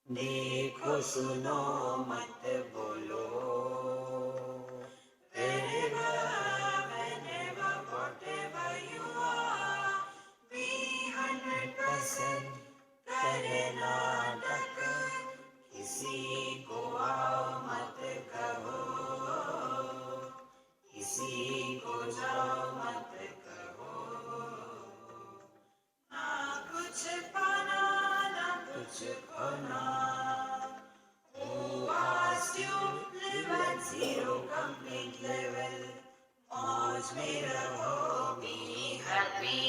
देखो सुनो मत बोलो, wherever, whenever, whatever you are, be 100% करे नाटक, किसी को आओ मत कहो, किसी को जाओ मत कहो, ना कुछ पाना ना कुछ खोना। Who asked you live at zero complete level? मौज में रहो, be happy.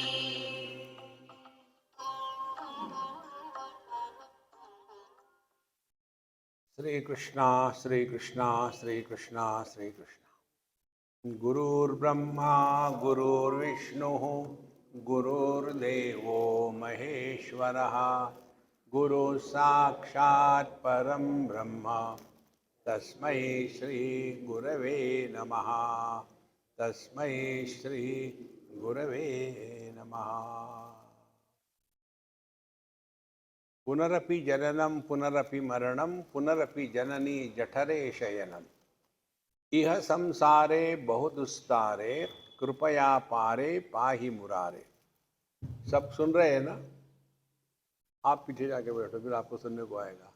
श्री कृष्णा श्री कृष्णा श्री कृष्णा श्री कृष्णा। गुरुर्ब्रह्मा गुरुर्विष्णु गुरुर्देवो महेश्वरः, गुरु साक्षात् परं ब्रह्म तस्मै श्री गुरवे नमः। तस्मै श्री गुरवे नमः। पुनरपि जननं पुनरपि मरणं पुनरपि जननी जठरे शयनम्, इह संसारे बहुदुस्तारे कृपया पारे पाहि मुरारे। सब सुन रहे हैं ना? आप पीछे जाके बैठो, फिर आपको सुनने को आएगा।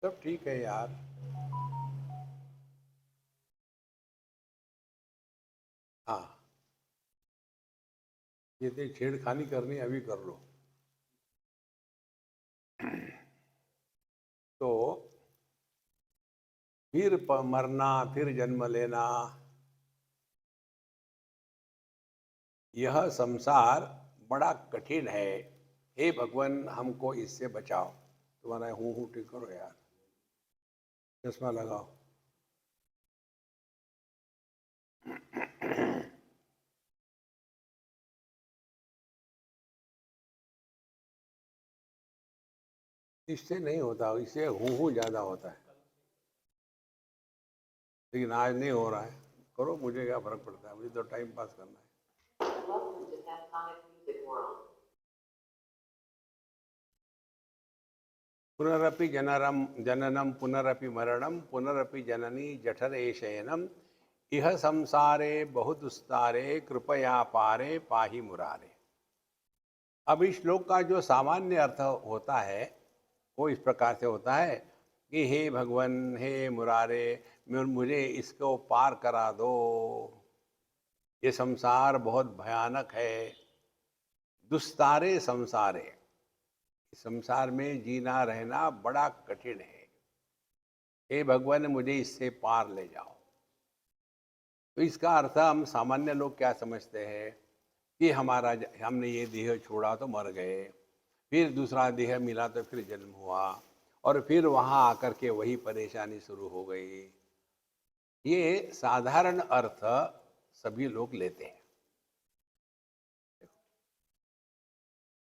सब ठीक है यार। हाँ, ये छेड़खानी करनी अभी कर लो। तो फिर मरना, फिर जन्म लेना, यह संसार बड़ा कठिन है। हे भगवान, हमको इससे बचाओ। तुम्हारा हूँ ठीक करो यार, चश्मा लगाओ। इससे नहीं होता, इससे हूँ ज़्यादा होता है। लेकिन आज नहीं हो रहा है। करो, मुझे क्या फर्क पड़ता है, मुझे तो टाइम पास करना है। पुनरपि जननम पुनरपि मरणम पुनरपि जननी जठरे शयनम, इह संसारे बहुदुस्तारे कृपया पारे पाहि मुरारे। अब इस श्लोक का जो सामान्य अर्थ होता है वो इस प्रकार से होता है कि हे भगवान, हे मुरारे, मुझे इसको पार करा दो। ये संसार बहुत भयानक है, दुस्तारे संसारे। संसार में जीना रहना बड़ा कठिन है। हे भगवान, मुझे इससे पार ले जाओ। तो इसका अर्थ हम सामान्य लोग क्या समझते हैं कि हमने ये देह छोड़ा तो मर गए, फिर दूसरा देह मिला तो फिर जन्म हुआ, और फिर वहाँ आकर के वही परेशानी शुरू हो गई। ये साधारण अर्थ सभी लोग लेते हैं।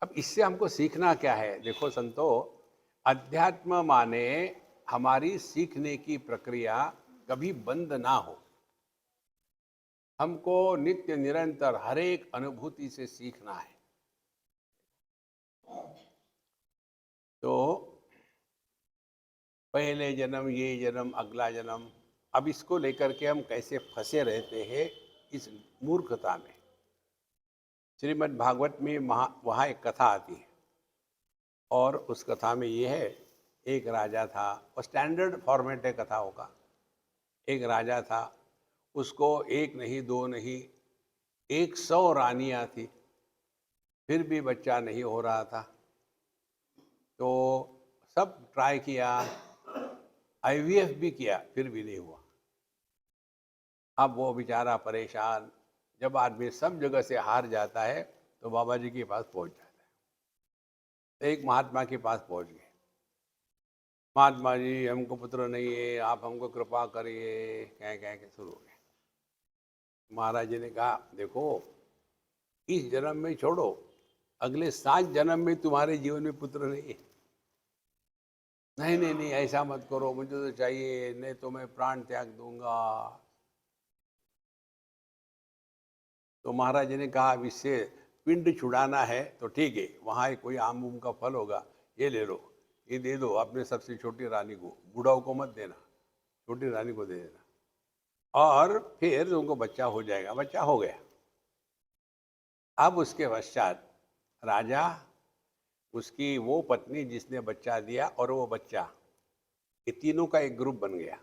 अब इससे हमको सीखना क्या है? देखो संतो, अध्यात्म माने हमारी सीखने की प्रक्रिया कभी बंद ना हो। हमको नित्य निरंतर हर एक अनुभूति से सीखना है। तो पहले जन्म, ये जन्म, अगला जन्म, अब इसको लेकर के हम कैसे फंसे रहते हैं इस मूर्खता में। श्रीमद् भागवत में वहाँ एक कथा आती है, और उस कथा में ये है, एक राजा था, और स्टैंडर्ड फॉर्मेट है कथाओं का। एक राजा था, उसको एक नहीं दो नहीं 100 रानियां थी, फिर भी बच्चा नहीं हो रहा था। तो सब ट्राई किया, IVF भी किया, फिर भी नहीं हुआ। अब वो बेचारा परेशान। जब आदमी सब जगह से हार जाता है तो बाबा जी के पास पहुंच जाता है। तो एक महात्मा के पास पहुंच गए। महात्मा जी, हमको पुत्र नहीं है, आप हमको कृपा करिए, कह के शुरू हो गए। महाराज जी ने कहा, देखो, इस जन्म में छोड़ो, अगले 7 जन्म में तुम्हारे जीवन में पुत्र नहीं है। नहीं नहीं नहीं, ऐसा मत करो, मुझे तो चाहिए, नहीं तो मैं प्राण त्याग दूंगा। तो महाराज जी ने कहा, अब इससे पिंड छुड़ाना है तो ठीक है, वहाँ एक कोई आम उम का फल होगा, ये ले लो, ये दे दो अपने सबसे छोटी रानी को, बूढ़ाओं को मत देना, छोटी रानी को दे देना, और फिर तुमको बच्चा हो जाएगा। बच्चा हो गया। अब उसके पश्चात राजा, उसकी वो पत्नी जिसने बच्चा दिया और वो बच्चा, ये तीनों का एक ग्रुप बन गया।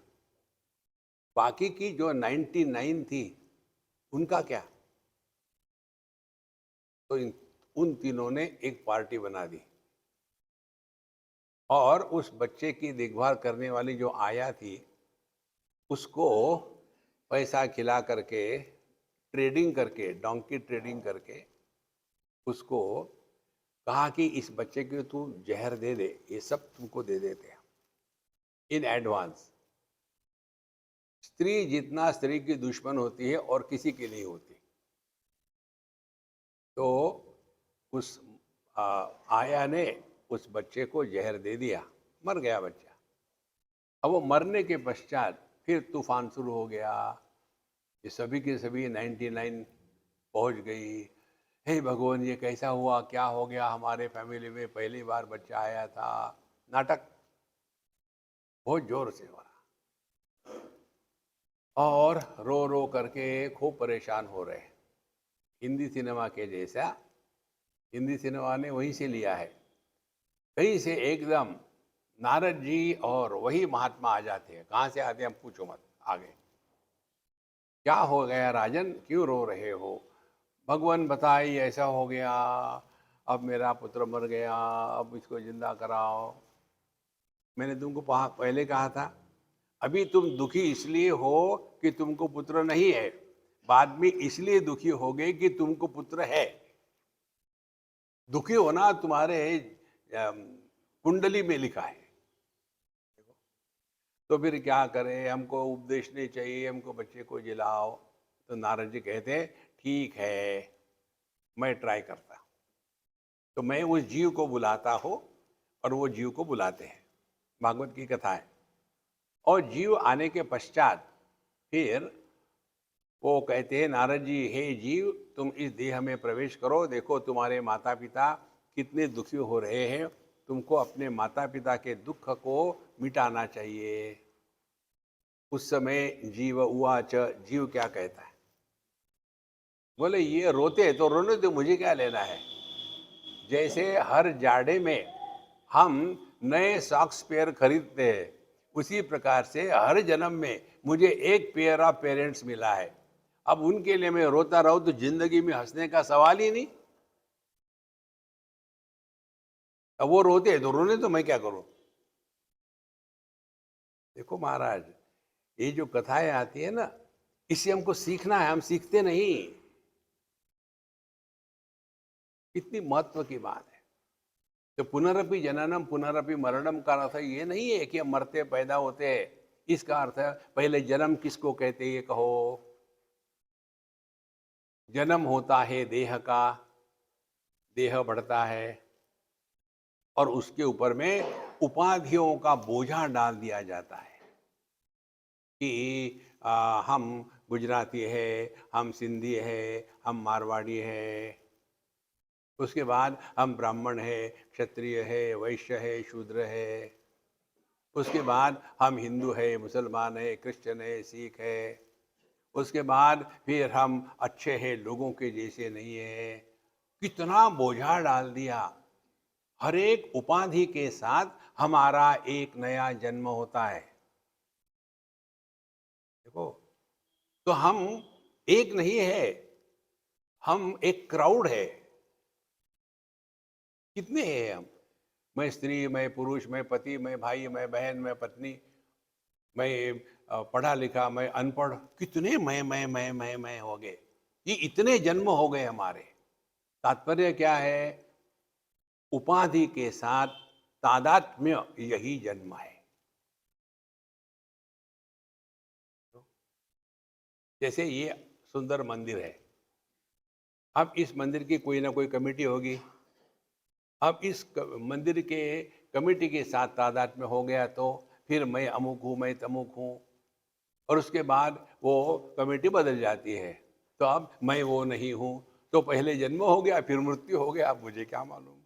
बाकी की जो 99 थी उनका क्या? तो उन तीनों ने एक पार्टी बना दी और उस बच्चे की देखभाल करने वाली जो आया थी उसको पैसा खिला करके, ट्रेडिंग करके, डोंकी ट्रेडिंग करके उसको कहा कि इस बच्चे को तू जहर दे दे, ये सब तुमको दे देते हैं इन एडवांस। स्त्री जितना स्त्री की दुश्मन होती है और किसी की नहीं होती। तो उस आया ने उस बच्चे को जहर दे दिया, मर गया बच्चा। अब वो मरने के पश्चात फिर तूफान शुरू हो गया, ये सभी के सभी 99 पहुंच गई। हे भगवान, ये कैसा हुआ, क्या हो गया हमारे फैमिली में, पहली बार बच्चा आया था। नाटक बहुत जोर से हो रहा और रो रो करके खूब परेशान हो रहे हैं। हिंदी सिनेमा के जैसा, हिंदी सिनेमा ने वहीं से लिया है, कहीं से एकदम नारद जी और वही महात्मा आ जाते हैं। कहाँ से आते हैं हम पूछो मत। आगे क्या हो गया राजन, क्यों रो रहे हो? भगवान बताइए, ऐसा हो गया, अब मेरा पुत्र मर गया, अब इसको जिंदा कराओ। मैंने तुमको पहले कहा था, अभी तुम दुखी इसलिए हो कि तुमको पुत्र नहीं है, बाद में इसलिए दुखी हो गए कि तुमको पुत्र है। दुखी होना तुम्हारे कुंडली में लिखा है। तो फिर क्या करें, हमको उपदेश नहीं चाहिए, हमको बच्चे को जिलाओ। तो नारद जी कहते हैं ठीक है, मैं ट्राई करता हूँ। तो मैं उस जीव को बुलाता हूँ और वो जीव को बुलाते हैं, भागवत की कथा है। और जीव आने के पश्चात फिर वो कहते हैं, नारद जी, हे जीव, तुम इस देह में प्रवेश करो, देखो तुम्हारे माता पिता कितने दुखी हो रहे हैं, तुमको अपने माता पिता के दुख को मिटाना चाहिए। उस समय जीव उवाच, जीव क्या कहता है? बोले ये रोते हैं तो रोने दो, मुझे क्या लेना है। जैसे हर जाड़े में हम नए सॉक्स पेयर खरीदते हैं, उसी प्रकार से हर जन्म में मुझे एक पेयर ऑफ पेरेंट्स मिला है। अब उनके लिए मैं रोता रहूं तो जिंदगी में हंसने का सवाल ही नहीं। अब वो रोते हैं तो रोने तो मैं क्या करूं। देखो महाराज, ये जो कथाएं आती है ना, इससे हमको सीखना है, हम सीखते नहीं। कितनी महत्व की बात है। तो पुनरपि जननम पुनरपि मरणम का अर्थ ये नहीं है कि हम मरते पैदा होते हैं। इसका अर्थ है पहले जन्म किसको कहते हैं ये कहो। जन्म होता है देह का, देह बढ़ता है और उसके ऊपर में उपाधियों का बोझा डाल दिया जाता है कि हम गुजराती है, हम सिंधी है, हम मारवाड़ी है, उसके बाद हम ब्राह्मण है, क्षत्रिय है, वैश्य है, शूद्र है, उसके बाद हम हिंदू है, मुसलमान है, क्रिश्चियन है, सिख है, उसके बाद फिर हम अच्छे हैं, लोगों के जैसे नहीं है। कितना बोझा डाल दिया। हर एक उपाधि के साथ हमारा एक नया जन्म होता है। देखो, तो हम एक नहीं है, हम एक क्राउड है। कितने हैं हम? मैं स्त्री, मैं पुरुष, मैं पति, मैं भाई, मैं बहन, मैं पत्नी, मैं पढ़ा लिखा, मैं अनपढ़, कितने मैं हो गए। ये इतने जन्म हो गए हमारे। तात्पर्य क्या है? उपाधि के साथ तादात्म्य, यही जन्म है। जैसे ये सुंदर मंदिर है, अब इस मंदिर की कोई ना कोई कमेटी होगी। अब इस मंदिर के कमेटी के साथ तादाद में हो गया तो फिर मैं अमुक हूँ, मैं तमुक हूँ, और उसके बाद वो कमेटी बदल जाती है तो अब मैं वो नहीं हूँ, तो पहले जन्म हो गया फिर मृत्यु हो गया, अब मुझे क्या मालूम।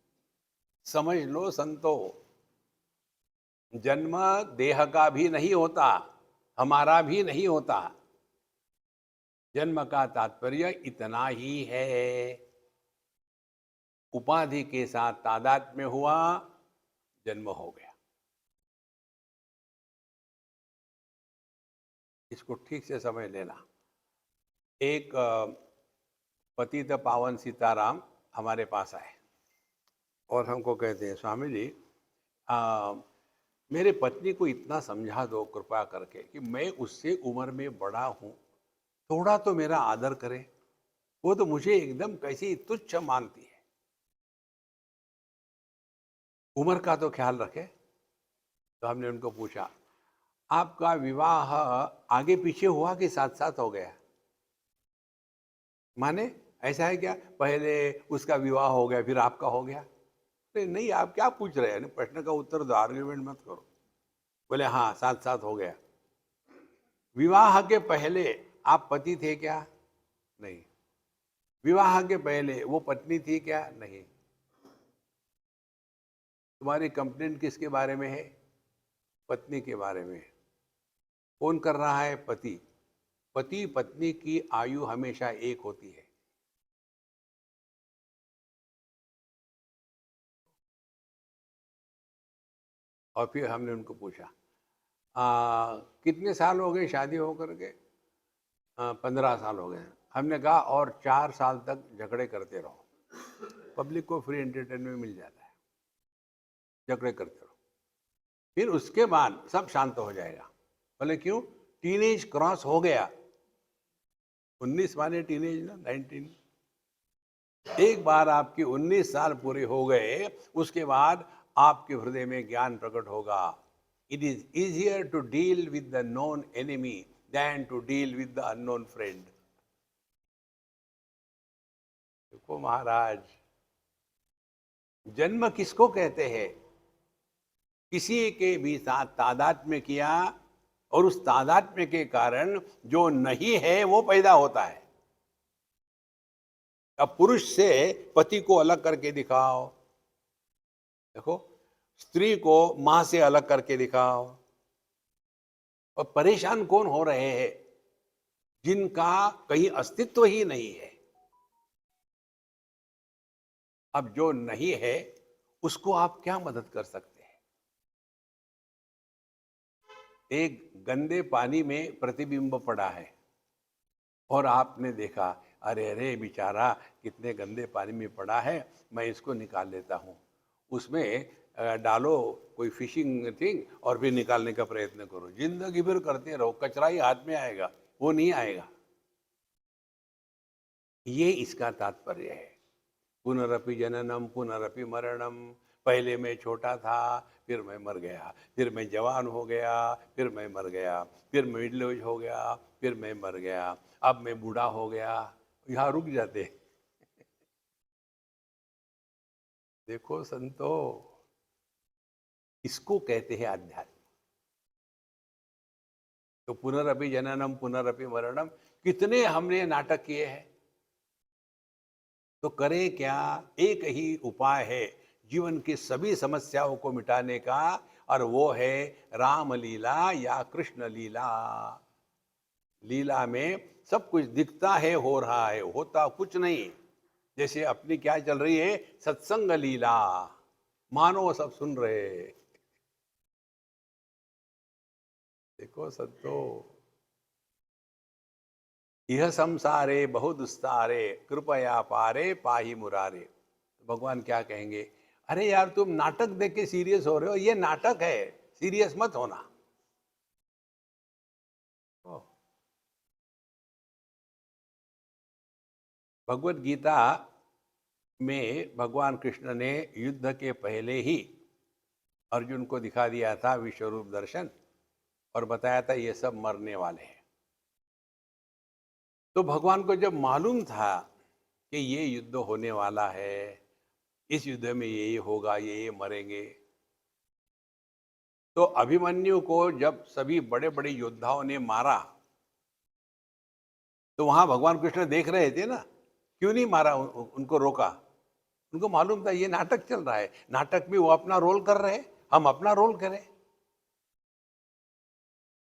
समझ लो संतो, जन्म देह का भी नहीं होता, हमारा भी नहीं होता। जन्म का तात्पर्य इतना ही है, उपाधि के साथ तादात्म्य हुआ, जन्म हो गया। इसको ठीक से समझ लेना। एक पतित पावन सीताराम हमारे पास आए और हमको कहते हैं, स्वामी जी मेरे पत्नी को इतना समझा दो कृपा करके कि मैं उससे उम्र में बड़ा हूँ, थोड़ा तो मेरा आदर करे। वो तो मुझे एकदम कैसी तुच्छ मानती है, उम्र का तो ख्याल रखे। तो हमने उनको पूछा, आपका विवाह आगे पीछे हुआ कि साथ साथ हो गया? माने ऐसा है क्या, पहले उसका विवाह हो गया फिर आपका हो गया? अरे नहीं, आप क्या पूछ रहे हैं, प्रश्न का उत्तर दो, आर्ग्यूमेंट मत करो। बोले हाँ, साथ साथ हो गया। विवाह के पहले आप पति थे क्या? नहीं। विवाह के पहले वो पत्नी थी क्या? नहीं। तुम्हारी कंप्लेंट किसके बारे में है? पत्नी के बारे में। कौन कर रहा है? पति। पति पत्नी की आयु हमेशा एक होती है। और फिर हमने उनको पूछा, कितने साल हो गए शादी होकर के? 15 साल हो गए। हमने कहा और 4 साल तक झगड़े करते रहो, पब्लिक को फ्री एंटरटेनमेंट मिल जाता है, झगड़े करते रहो, फिर उसके बाद सब शांत हो जाएगा। बोले क्यों? टीनेज क्रॉस हो गया। 19 माने टीनेज ना, 19। एक बार आपकी 19 साल पूरे हो गए, उसके बाद आपके हृदय में ज्ञान प्रकट होगा। It is easier to deal with the known enemy than to deal with the unknown friend. देखो महाराज, जन्म किसको कहते हैं? किसी के भी साथ तादात्म्य किया और उस तादात्म्य के कारण जो नहीं है वो पैदा होता है। अब पुरुष से पति को अलग करके दिखाओ, देखो, स्त्री को मां से अलग करके दिखाओ, और परेशान कौन हो रहे हैं? जिनका कहीं अस्तित्व ही नहीं है। अब जो नहीं है उसको आप क्या मदद कर सकते हैं? एक गंदे पानी में प्रतिबिंब पड़ा है और आपने देखा, अरे अरे बेचारा कितने गंदे पानी में पड़ा है, मैं इसको निकाल लेता हूँ। उसमें डालो कोई फिशिंग थिंग और फिर निकालने का प्रयत्न करो, जिंदगी भर करते रहो, कचरा ही हाथ में आएगा, वो नहीं आएगा। ये इसका तात्पर्य है। पुनरपि जननम पुनरपि मरणम। पहले मैं छोटा था, फिर मैं मर गया, फिर मैं जवान हो गया, फिर मैं मर गया, फिर मिडिल एज हो गया, फिर मैं मर गया, अब मैं बूढ़ा हो गया। यहाँ रुक जाते। देखो संतो, इसको कहते हैं अध्यात्म। तो पुनरपि जननम पुनरपि मरणम, कितने हमने नाटक किए हैं। तो करें क्या? एक ही उपाय है जीवन की सभी समस्याओं को मिटाने का, और वो है रामलीला या कृष्ण लीला। लीला में सब कुछ दिखता है, हो रहा है, होता कुछ नहीं। जैसे अपनी क्या चल रही है? सत्संग लीला, मानो सब सुन रहे। देखो संतो, यह संसारे बहु दुस्तारे कृपया पारे पाही मुरारे। भगवान क्या कहेंगे? अरे यार, तुम नाटक देख के सीरियस हो रहे हो, ये नाटक है, सीरियस मत होना। भगवत गीता में भगवान कृष्ण ने युद्ध के पहले ही अर्जुन को दिखा दिया था विश्वरूप दर्शन, और बताया था ये सब मरने वाले हैं। तो भगवान को जब मालूम था कि ये युद्ध होने वाला है, इस युद्ध में ये होगा, ये मरेंगे, तो अभिमन्यु को जब सभी बड़े बड़े योद्धाओं ने मारा, तो वहां भगवान कृष्ण देख रहे थे ना क्यों नहीं मारा, उनको रोका? उनको मालूम था ये नाटक चल रहा है, नाटक में वो अपना रोल कर रहे हैं, हम अपना रोल करें।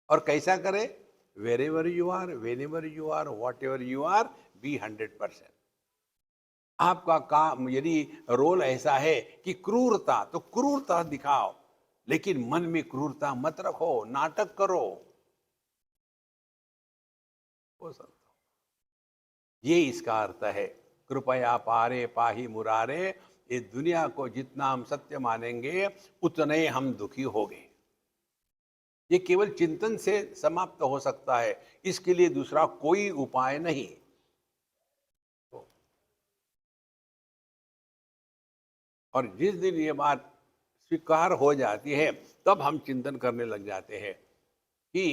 और कैसा करें? Wherever you are, whenever you are, whatever you are, be 100%। आपका काम यदि रोल ऐसा है कि क्रूरता, तो क्रूरता दिखाओ, लेकिन मन में क्रूरता मत रखो, नाटक करो। वो सब ये इसका अर्थ है। कृपया पारे पाही मुरारे, ये दुनिया को जितना हम सत्य मानेंगे उतने हम दुखी होंगे। ये केवल चिंतन से समाप्त हो सकता है, इसके लिए दूसरा कोई उपाय नहीं। और जिस दिन ये बात स्वीकार हो जाती है, तब हम चिंतन करने लग जाते हैं कि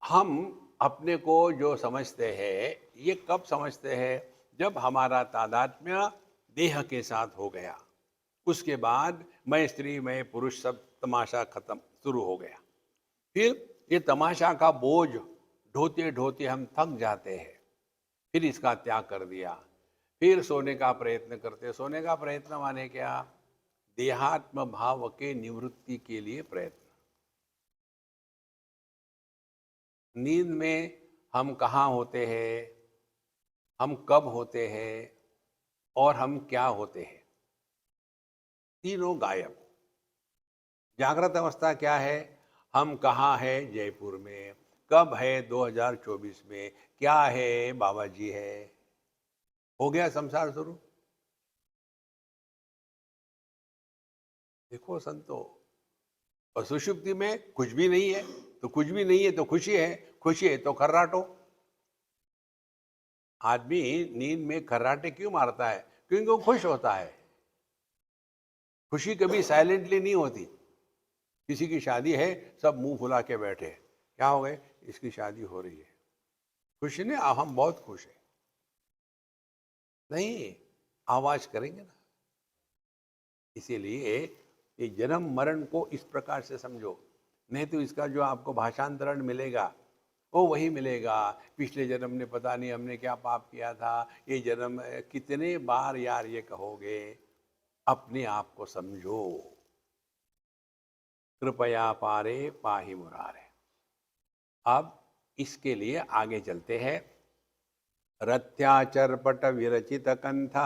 हम अपने को जो समझते हैं, ये कब समझते हैं? जब हमारा तादात्म्य देह के साथ हो गया, उसके बाद मैं स्त्री मैं पुरुष सब तमाशा खत्म शुरू हो गया। फिर ये तमाशा का बोझ ढोते ढोते हम थक जाते हैं, फिर इसका त्याग कर दिया, फिर सोने का प्रयत्न करते। सोने का प्रयत्न माने क्या? देहात्म भाव के निवृत्ति के लिए प्रयत्न। नींद में हम कहाँ होते हैं, हम कब होते हैं और हम क्या होते हैं, तीनों गायब। जागृत अवस्था क्या है? हम कहाँ है? जयपुर में। कब है? 2024 में। क्या है? बाबा जी है। हो गया संसार शुरू। देखो संतो, और सुषुप्ति में कुछ भी नहीं है, तो कुछ भी नहीं है तो खुशी है, खुशी है तो खर्राटो। आदमी नींद में खर्राटे क्यों मारता है? क्योंकि वो खुश होता है। खुशी कभी साइलेंटली नहीं होती। किसी की शादी है, सब मुंह फुला के बैठे, क्या हो गए? इसकी शादी हो रही है, खुशी ने हम बहुत खुश है। नहीं, आवाज करेंगे ना। इसीलिए ये जन्म मरण को इस प्रकार से समझो, नहीं तो इसका जो आपको भाषांतरण मिलेगा वो वही मिलेगा। पिछले जन्म ने पता नहीं हमने क्या पाप किया था, ये जन्म कितने बार यार ये कहोगे? अपने आप को समझो। कृपया पारे पाहि मुरारे। अब इसके लिए आगे चलते हैं। रथ्याचर्पट विरचित कंथ,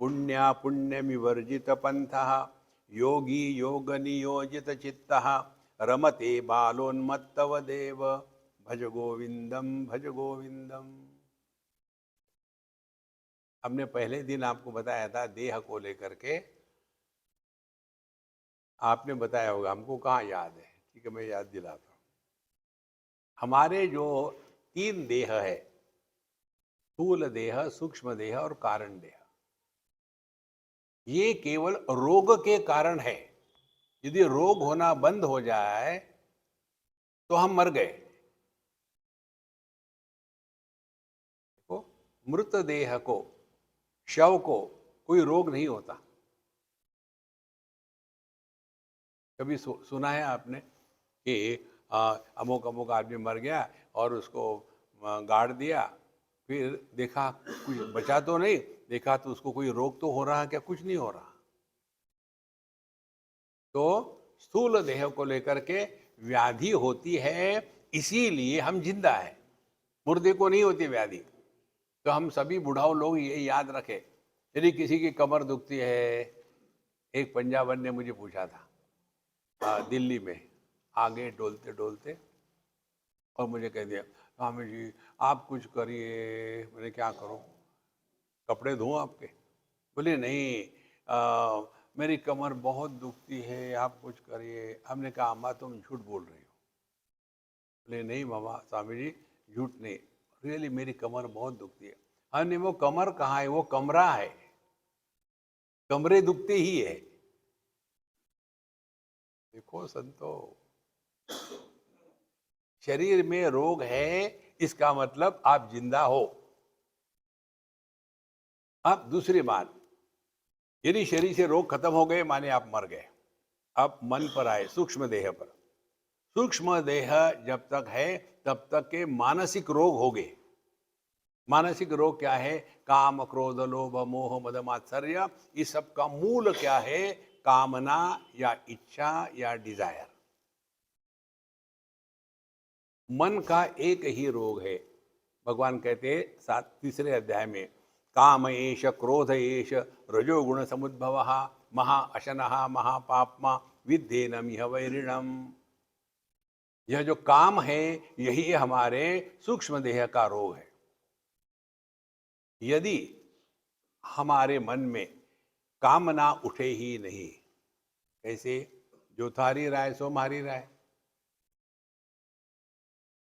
पुण्या पुण्य विवर्जित पंथ, योगी योग नियोजित चित्त, रमते बालोन्मत्तव देव, भज गोविंदम भज गोविंदम। हमने पहले दिन आपको बताया था देह को लेकर के, आपने बताया होगा, हमको कहाँ याद है? ठीक है, मैं याद दिलाता हूँ। हमारे जो 3 देह है, स्थूल देह, सूक्ष्म देह और कारण देह, ये केवल रोग के कारण है। यदि रोग होना बंद हो जाए तो हम मर गए। तो मृत देह को, शव को कोई रोग नहीं होता। कभी सुना है आपने कि अमुक अमुक आदमी मर गया और उसको गाड़ दिया, फिर देखा कुछ बचा तो नहीं, देखा तो उसको कोई रोग तो हो रहा है क्या? कुछ नहीं हो रहा। तो स्थूल देह को लेकर के व्याधि होती है, इसीलिए हम जिंदा है। मुर्दे को नहीं होती व्याधि। तो हम सभी बुढ़ाऊ लोग ये याद रखें, यदि किसी की कमर दुखती है, एक पंजाबन ने मुझे पूछा था दिल्ली में, आगे डोलते डोलते, और मुझे कह दिया, स्वामी जी आप कुछ करिए। मैंने क्या करूं? कपड़े धोऊं आपके? बोले नहीं, मेरी कमर बहुत दुखती है, आप कुछ करिए। हमने कहा अम्मा तुम झूठ बोल रही हो। बोले नहीं मामा, स्वामी जी झूठ नहीं, रियली मेरी कमर बहुत दुखती है। हमने, वो कमर कहाँ है? वो कमरा है, कमरे दुखते ही है। देखो संतो, शरीर में रोग है, इसका मतलब आप जिंदा हो। अब दूसरी बात, यदि शरीर से रोग खत्म हो गए माने आप मर गए। अब मन पर आए, सूक्ष्म देह पर। सूक्ष्म देह जब तक है तब तक के मानसिक रोग हो गए। मानसिक रोग क्या है? काम, क्रोध, लोभ, मोह, मद, मात्सर्य। इस सब का मूल क्या है? कामना या इच्छा या डिजायर। मन का एक ही रोग है। भगवान कहते हैं तीसरे अध्याय में, काम एष क्रोध एष रजोगुण समुद्भव महा अशनः महापाप्मा विद्धेनमिह वैरिणम। यह जो काम है यही हमारे सूक्ष्म देह का रोग है। यदि हमारे मन में कामना उठे ही नहीं, कैसे? जो थारी राय सो मारी राय,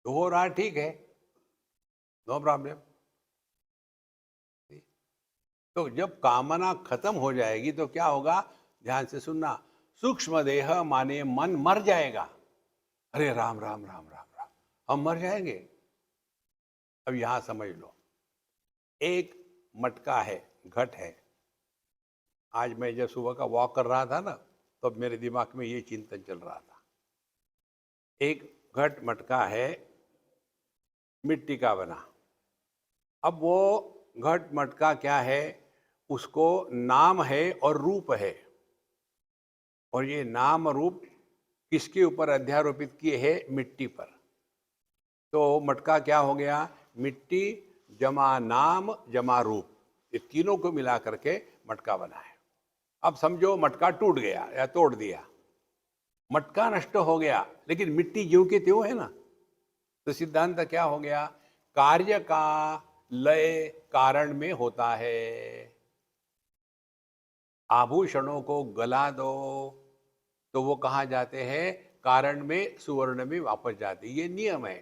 तो हो रहा ठीक है, नो प्रॉब्लम। तो जब कामना खत्म हो जाएगी तो क्या होगा? ध्यान से सुनना। सूक्ष्म देह माने मन मर जाएगा। अरे राम राम राम राम राम, हम मर जाएंगे? अब यहां समझ लो, एक मटका है, घट है। आज मैं जब सुबह का वॉक कर रहा था ना, तो अब मेरे दिमाग में ये चिंतन चल रहा था। एक घट मटका है, मिट्टी का बना। अब वो घट मटका क्या है? उसको नाम है और रूप है। और ये नाम रूप किसके ऊपर अध्यारोपित किए हैं? मिट्टी पर। तो मटका क्या हो गया? मिट्टी जमा नाम जमा रूप, ये तीनों को मिला करके मटका बना है। अब समझो मटका टूट गया या तोड़ दिया, मटका नष्ट हो गया, लेकिन मिट्टी ज्यों की त्यों है ना। तो सिद्धांत क्या हो गया? कार्य का लय कारण में होता है। आभूषणों को गला दो तो वो कहाँ जाते हैं? कारण में, सुवर्ण में वापस जाते। ये नियम है,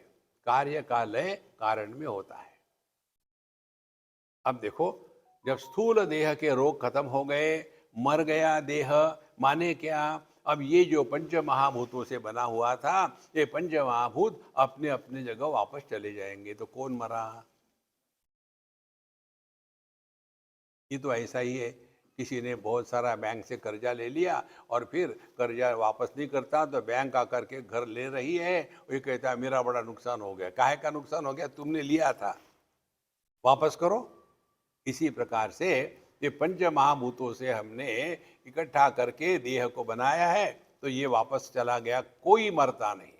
कार्य का लय कारण में होता है। अब देखो, जब स्थूल देह के रोग खत्म हो गए, मर गया देह, माने क्या? अब ये जो पंच महाभूतों से बना हुआ था, ये पंच महाभूत अपने अपने जगह वापस चले जाएंगे। तो कौन मरा? ये तो ऐसा ही है, किसी ने बहुत सारा बैंक से कर्जा ले लिया और फिर कर्जा वापस नहीं करता, तो बैंक आकर के घर ले रही है, ये कहता है मेरा बड़ा नुकसान हो गया। काहे का नुकसान हो गया? तुमने लिया था, वापस करो। इसी प्रकार से ये पंच महाभूतों से हमने इकट्ठा करके देह को बनाया है, तो ये वापस चला गया, कोई मरता नहीं।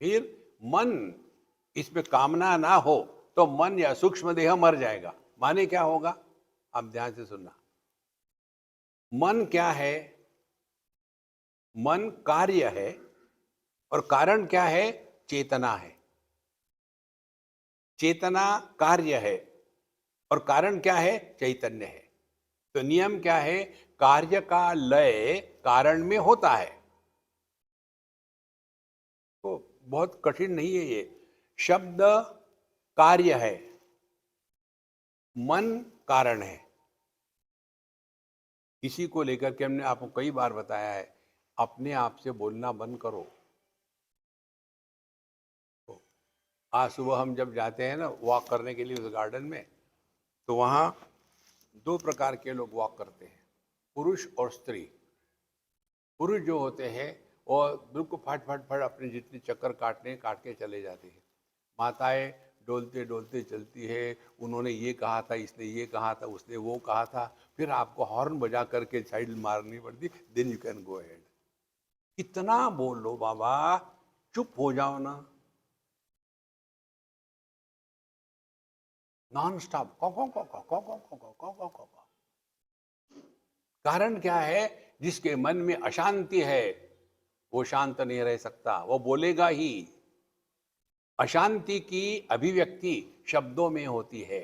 फिर मन, इसमें कामना ना हो तो मन या सूक्ष्म देह मर जाएगा। माने क्या होगा? आप ध्यान से सुनना। मन क्या है? मन कार्य है, और कारण क्या है? चेतना है। चेतना कार्य है और कारण क्या है? चैतन्य है। तो नियम क्या है? कार्य का लय कारण में होता है। तो बहुत कठिन नहीं है ये शब्द। कार्य है, मन कारण है। इसी को लेकर के हमने आपको कई बार बताया है, अपने आप से बोलना बंद करो। तो आज सुबह हम जब जाते हैं ना वॉक करने के लिए उस गार्डन में, तो वहाँ दो प्रकार के लोग वॉक करते हैं, पुरुष और स्त्री। पुरुष जो होते हैं वो बिल्कुल फट फट फट अपने जितने चक्कर काटने काट के चले जाते हैं। माताएं डोलते डोलते चलती है, उन्होंने ये कहा था, इसने ये कहा था, उसने वो कहा था, फिर आपको हॉर्न बजा करके साइड मारनी पड़ती, then you can go ahead. कितना बोल लो बाबा, चुप हो जाओ ना। नॉन स्टॉप को को को को को को को को को को को। कारण क्या है? जिसके मन में अशांति है वो शांत नहीं रह सकता, वो बोलेगा ही। अशांति की अभिव्यक्ति शब्दों में होती है,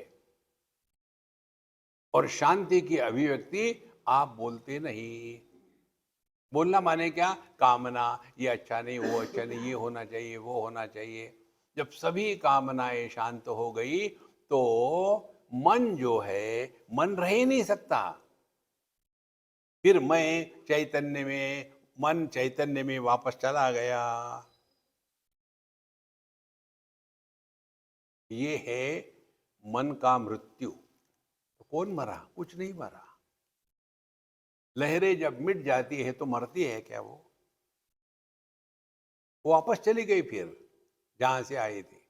और शांति की अभिव्यक्ति आप बोलते नहीं। बोलना माने क्या? कामना, ये अच्छा नहीं, वो अच्छा नहीं, ये होना चाहिए, वो होना चाहिए। जब सभी कामनाएं शांत हो गई तो मन जो है, मन रह ही नहीं सकता। फिर मैं चैतन्य में, मन चैतन्य में वापस चला गया। ये है मन का मृत्यु। तो कौन मरा? कुछ नहीं मरा। लहरें जब मिट जाती है तो मरती है क्या? वो वापस चली गई फिर जहां से आई थी।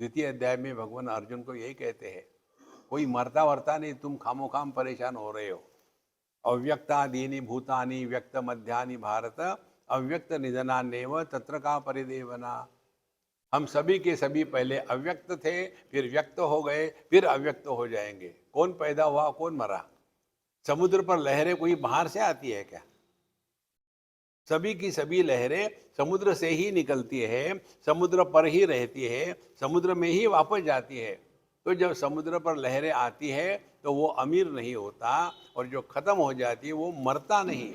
द्वितीय अध्याय में भगवान अर्जुन को यही कहते हैं, कोई मरता वरता नहीं, तुम खामोखाम परेशान हो रहे हो। अव्यक्तादीनि भूतानि व्यक्त मध्यानि भारत अव्यक्त निधनान्येव तत्र का परिदेवना। हम सभी के सभी पहले अव्यक्त थे, फिर व्यक्त हो गए, फिर अव्यक्त हो जाएंगे। कौन पैदा हुआ, कौन मरा? समुद्र पर लहरें कोई बाहर से आती है क्या? सभी की सभी लहरें समुद्र से ही निकलती है, समुद्र पर ही रहती है, समुद्र में ही वापस जाती है। तो जब समुद्र पर लहरें आती है तो वो अमीर नहीं होता, और जो खत्म हो जाती है वो मरता नहीं।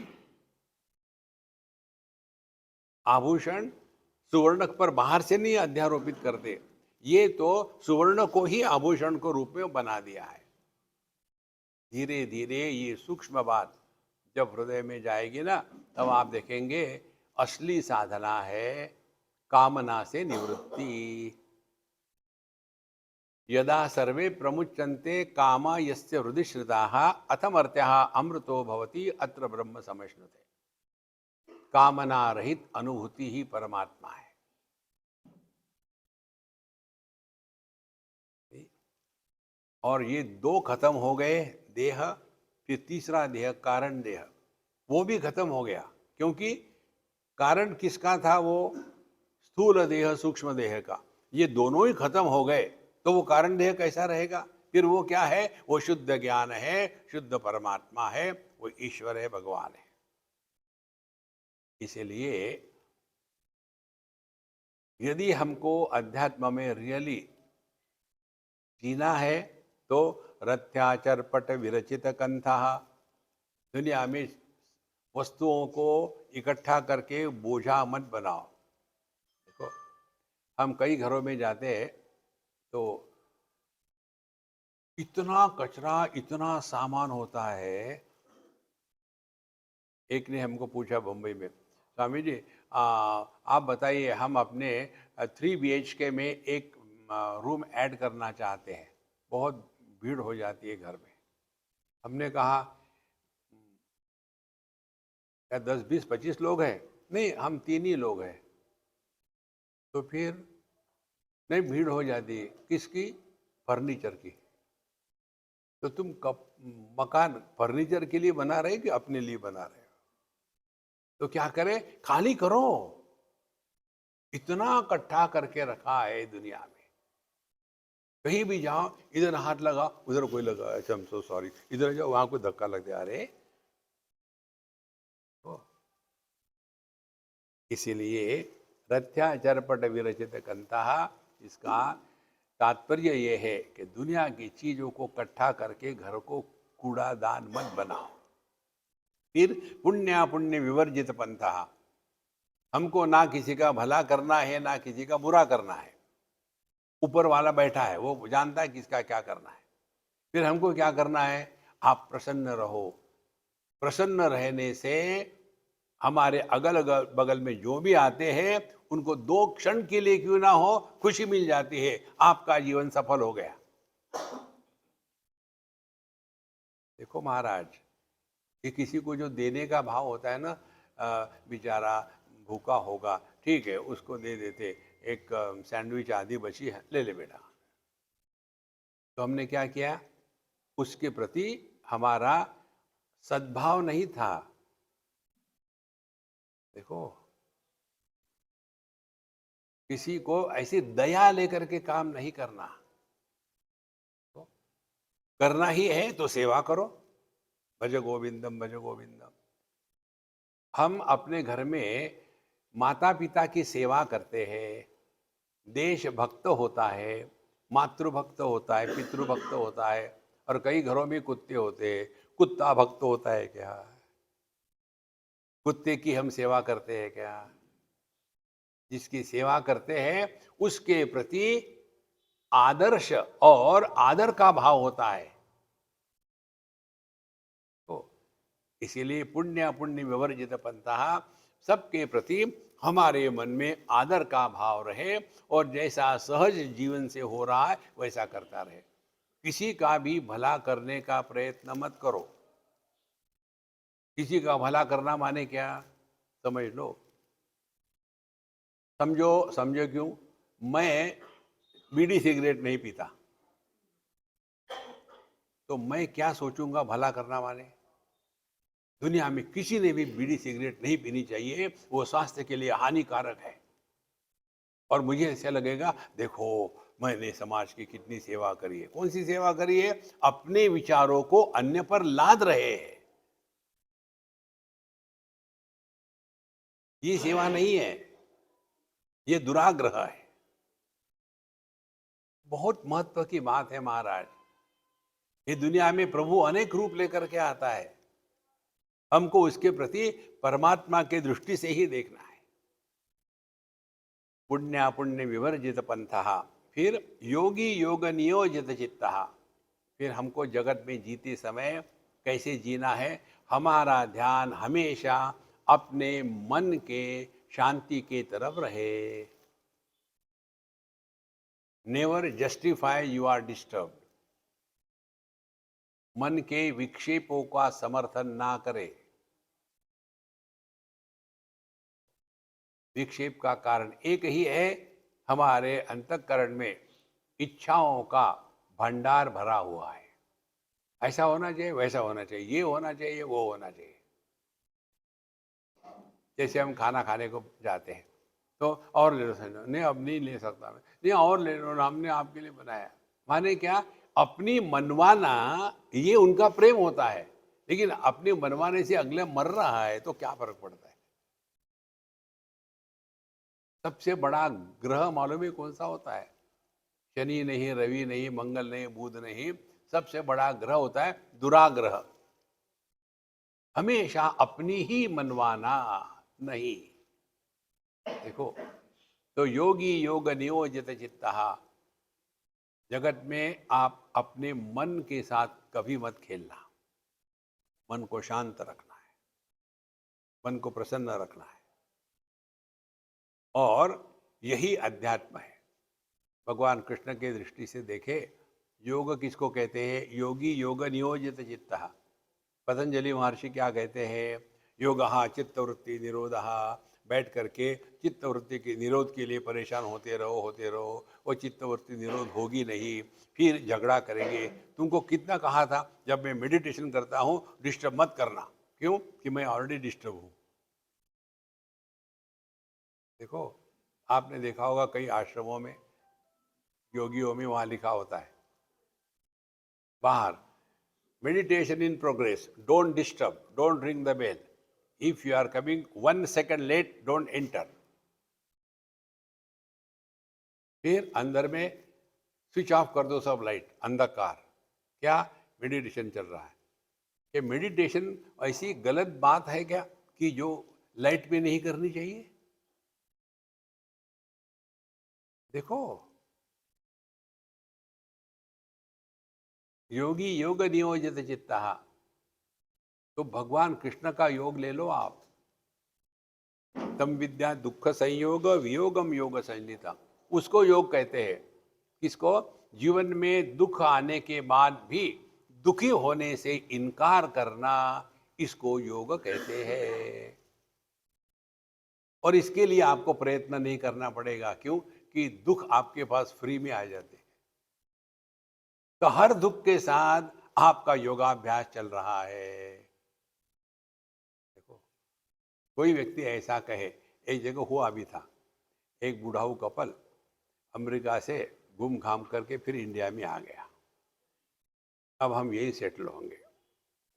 आभूषण सुवर्ण पर बाहर से नहीं अध्यारोपित करते, ये तो सुवर्ण को ही आभूषण को रूप में बना दिया है। धीरे धीरे ये सूक्ष्म बात जब हृदय में जाएगी ना, तब आप देखेंगे असली साधना है कामना से निवृत्ति। यदा सर्वे प्रमुच्यन्ते कामा यस्य हृदि श्रिताः अथमर्त्यः अमृतो भवति अत्र ब्रह्म समश्नुते। कामना रहित अनुभूति ही परमात्मा है। और ये दो खत्म हो गए देह, फिर तीसरा देह कारण देह, वो भी खत्म हो गया। क्योंकि कारण किसका था? वो स्थूल देह सूक्ष्म देह का। ये दोनों ही खत्म हो गए तो वो कारण देह कैसा रहेगा? फिर वो क्या है? वो शुद्ध ज्ञान है, शुद्ध परमात्मा है, वो ईश्वर है, भगवान है। इसलिए यदि हमको अध्यात्म में रियली जीना है तो रथ्याचरपट विरचित कंथा, दुनिया में वस्तुओं को इकट्ठा करके बोझा मत बनाओ। देखो, हम कई घरों में जाते हैं तो इतना कचरा, इतना सामान होता है। एक ने हमको पूछा बम्बई में, स्वामी जी आप बताइए, हम अपने 3 BHK में एक रूम ऐड करना चाहते हैं, बहुत भीड़ हो जाती है घर में। हमने कहा क्या 10, 20, 25 लोग हैं? नहीं, हम 3 ही लोग हैं। तो फिर नहीं, भीड़ हो जाती है। किसकी? फर्नीचर की। तो तुम मकान फर्नीचर के लिए बना रहे कि अपने लिए बना रहे हो? तो क्या करें? खाली करो। इतना इकट्ठा करके रखा है दुनिया में। कहीं भी जाओ, इधर हाथ लगा, उधर कोई लगा, अच्छा आई एम सो सॉरी, इधर जाओ, वहां कोई धक्का लग गया। अरे इसीलिए रथ्याचरपट विरचित कंता, इसका तात्पर्य यह है कि दुनिया की चीजों को इकट्ठा करके घर को कूड़ादान मत बनाओ। फिर पुण्य पुण्य विवर्जित पंथा, हमको ना किसी का भला करना है ना किसी का बुरा करना है। ऊपर वाला बैठा है, वो जानता है किसका क्या करना है। फिर हमको क्या करना है? आप प्रसन्न रहो। प्रसन्न रहने से हमारे अगल बगल में जो भी आते हैं उनको 2 क्षण के लिए क्यों ना हो खुशी मिल जाती है। आपका जीवन सफल हो गया। देखो महाराज, कि किसी को जो देने का भाव होता है ना, बेचारा भूखा होगा, ठीक है, उसको दे देते, एक सैंडविच आधी बची है, ले ले बेटा। तो हमने क्या किया? उसके प्रति हमारा सद्भाव नहीं था। देखो, किसी को ऐसी दया लेकर के काम नहीं करना। तो करना ही है तो सेवा करो। भज गोविंदम भज गोविंदम। हम अपने घर में माता पिता की सेवा करते हैं, देश भक्त होता है, मातृभक्त होता है, पितृभक्त होता है, और कई घरों में कुत्ते होते हैं। कुत्ता भक्त होता है क्या? कुत्ते की हम सेवा करते हैं क्या? जिसकी सेवा करते हैं उसके प्रति आदर्श और आदर का भाव होता है। तो इसीलिए पुण्य पुण्य विवर्जित पंथा, सबके प्रति हमारे मन में आदर का भाव रहे, और जैसा सहज जीवन से हो रहा है वैसा करता रहे। किसी का भी भला करने का प्रयत्न मत करो। किसी का भला करना माने क्या? समझ लो। समझो, समझो क्यों? मैं बीड़ी सिगरेट नहीं पीता, तो मैं क्या सोचूंगा भला करना वाले। दुनिया में किसी ने भी बीड़ी सिगरेट नहीं पीनी चाहिए, वो स्वास्थ्य के लिए हानिकारक है। और मुझे ऐसा लगेगा, देखो मैंने समाज की कितनी सेवा करी है। कौन सी सेवा करी है? अपने विचारों को अन्य पर लाद रहे हैं। ये सेवा नहीं है, ये दुराग्रह है। बहुत महत्व की बात है महाराज। ये दुनिया में प्रभु अनेक रूप लेकर के आता है, हमको उसके प्रति परमात्मा के दृष्टि से ही देखना है। पुण्य विवर्जित पंथः, फिर योगी योग नियोजित चित्तः। फिर हमको जगत में जीते समय कैसे जीना है? हमारा ध्यान हमेशा अपने मन के शांति के तरफ रहे। Never justify you are disturb. मन के विक्षेपों का समर्थन ना करे। विक्षेप का कारण एक ही है, हमारे अंतःकरण में इच्छाओं का भंडार भरा हुआ है। ऐसा होना चाहिए, वैसा होना चाहिए, ये होना चाहिए, वो होना चाहिए। जैसे हम खाना खाने को जाते हैं तो और ले लो, नहीं अब नहीं ले सकता मैं, नहीं और ले लो, हमने आपके लिए बनाया। माने क्या? अपनी मनवाना, ये उनका प्रेम होता है। लेकिन अपने मनवाने से अगले मर रहा है तो क्या फर्क पड़ता है? सबसे बड़ा ग्रह मालूम है कौन सा होता है? शनि नहीं, रवि नहीं, मंगल नहीं, बुध नहीं, सबसे बड़ा ग्रह होता है दुराग्रह। हमेशा अपनी ही मनवाना नहीं। देखो, तो योगी योग नियोजित चित्तः। जगत में आप अपने मन के साथ कभी मत खेलना। मन को शांत रखना है, मन को प्रसन्न रखना है, और यही अध्यात्म है। भगवान कृष्ण के दृष्टि से देखे, योग किसको कहते हैं? योगी योग नियोजित चित्तः। पतंजलि महर्षि क्या कहते हैं? योगः चित्तवृत्ति निरोधः। बैठ करके चित्तवृत्ति के निरोध के लिए परेशान होते रहो, वो चित्तवृत्ति निरोध होगी नहीं, फिर झगड़ा करेंगे। तुमको कितना कहा था, जब मैं मेडिटेशन करता हूँ डिस्टर्ब मत करना। क्यों? कि मैं ऑलरेडी डिस्टर्ब हूँ। देखो, आपने देखा होगा कई आश्रमों में, योगियों में, वहाँ लिखा होता है बाहर, meditation in progress, don't disturb, don't ring the bell, if you are coming 1 second late don't enter. फिर अंदर में स्विच ऑफ कर दो सब लाइट, अंधकार। क्या? मेडिटेशन चल रहा है। ये मेडिटेशन ऐसी गलत बात है क्या कि जो लाइट में नहीं करनी चाहिए? देखो, योगी योग नियोजित चित्तः, तो भगवान कृष्ण का योग ले लो आप। तम विद्या दुख संयोग वियोगम योग संहिता, उसको योग कहते हैं। किसको? जीवन में दुख आने के बाद भी दुखी होने से इनकार करना, इसको योग कहते हैं। और इसके लिए आपको प्रयत्न नहीं करना पड़ेगा। क्यों? कि दुख आपके पास फ्री में आ जाते हैं। तो हर दुख के साथ आपका योगाभ्यास चल रहा है। देखो, कोई व्यक्ति ऐसा कहे, एक जगह हुआ भी था, एक बुढ़ाऊ कपल अमेरिका से घूम घाम करके फिर इंडिया में आ गया, अब हम यही सेटल होंगे।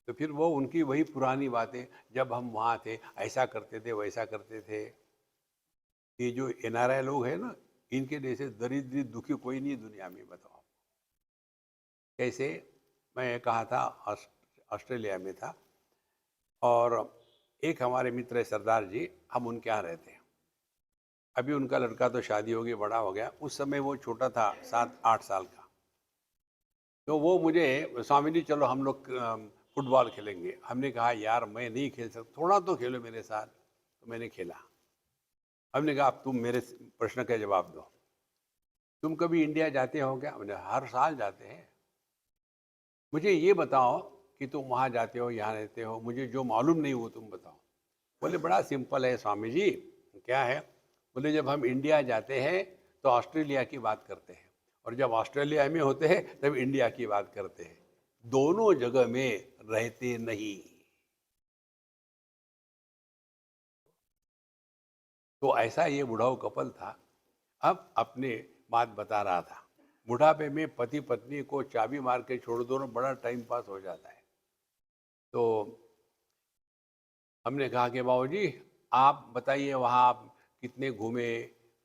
तो फिर वो उनकी वही पुरानी बातें, जब हम वहाँ थे ऐसा करते थे, वैसा करते थे। ये जो NRI लोग हैं ना, इनके जैसे दरिद्र दुखी कोई नहीं दुनिया में। बताओ कैसे? मैं कहा था ऑस्ट्रेलिया में था, और एक हमारे मित्र है सरदार जी, हम उनके यहाँ रहते हैं। अभी उनका लड़का तो शादी हो गई, बड़ा हो गया। उस समय वो छोटा था, 7-8 साल का। तो वो मुझे, स्वामी जी चलो हम लोग फुटबॉल खेलेंगे। हमने कहा यार मैं नहीं खेल सकता, थोड़ा तो खेलो मेरे साथ। तो मैंने खेला। हमने कहा अब तुम मेरे प्रश्न का जवाब दो, तुम कभी इंडिया जाते हो क्या? हमने, हर साल जाते हैं। मुझे ये बताओ कि तुम वहाँ जाते हो, यहाँ रहते हो, मुझे जो मालूम नहीं वो तुम बताओ। बोले बड़ा सिंपल है स्वामी जी। क्या है? बोले जब हम इंडिया जाते हैं तो ऑस्ट्रेलिया की बात करते हैं, और जब ऑस्ट्रेलिया में होते हैं तब इंडिया की बात करते हैं। दोनों जगह में रहते नहीं। तो ऐसा ये बुढ़ाऊ कपल था। अब अपने बात बता रहा था, बुढ़ापे में पति पत्नी को चाबी मार के छोड़ दो ना, बड़ा टाइम पास हो जाता है। तो हमने कहा कि बाबूजी आप बताइए वहाँ आप कितने घूमे,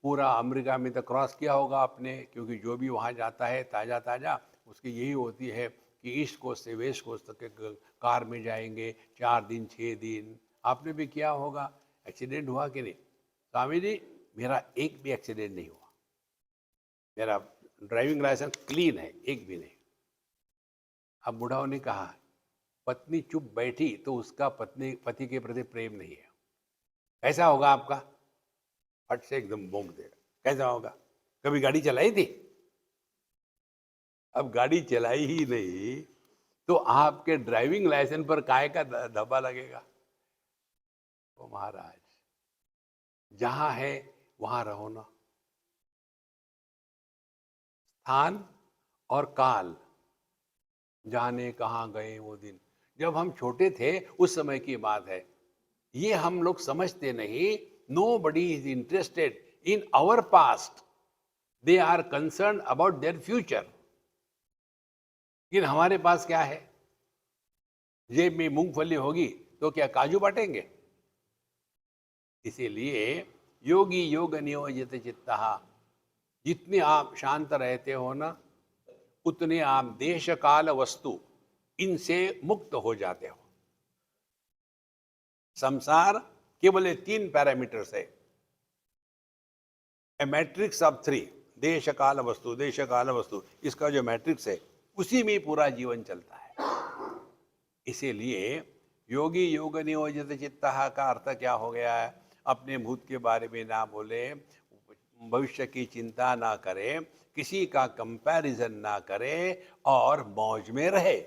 पूरा अमेरिका में तो क्रॉस किया होगा आपने, क्योंकि जो भी वहाँ जाता है ताज़ा ताज़ा उसकी यही होती है कि ईस्ट कोस्ट से वेस्ट कोस्ट तक के कार में जाएंगे, 4 दिन 6 दिन। आपने भी किया होगा। एक्सीडेंट हुआ कि नहीं? स्वामी जी मेरा एक भी एक्सीडेंट नहीं हुआ, मेरा ड्राइविंग लाइसेंस क्लीन है, एक भी नहीं। अब बुढ़ाओं ने कहा पत्नी चुप बैठी तो उसका पति के प्रति प्रेम नहीं है। कैसा होगा आपका? फट से एकदम भोंक देगा। कैसा होगा? कभी गाड़ी चलाई थी? अब गाड़ी चलाई ही नहीं तो आपके ड्राइविंग लाइसेंस पर काय का धब्बा लगेगा? तो महाराज जहां है वहां रहो ना। स्थान और काल जाने कहाँ गए वो दिन। जब हम छोटे थे उस समय की बात है, ये हम लोग समझते नहीं। Nobody is interested in our past, they are concern about their future. लेकिन हमारे पास क्या है? जेब में मूंगफली होगी तो क्या काजू बांटेंगे? इसीलिए योगी योग नियोजित चित्तः, जितने आप शांत रहते हो ना उतने आप देश काल वस्तु इनसे मुक्त हो जाते हो। संसार केवल 3 पैरामीटर्स है, ए मैट्रिक्स ऑफ 3, देश काल वस्तु, देश काल वस्तु। इसका जो मैट्रिक्स है उसी में पूरा जीवन चलता है। इसीलिए योगी योग नियोजित चित्तः का अर्थ क्या हो गया है? अपने भूत के बारे में ना बोले, भविष्य की चिंता ना करे, किसी का कंपैरिजन ना करे और मौज में रहे।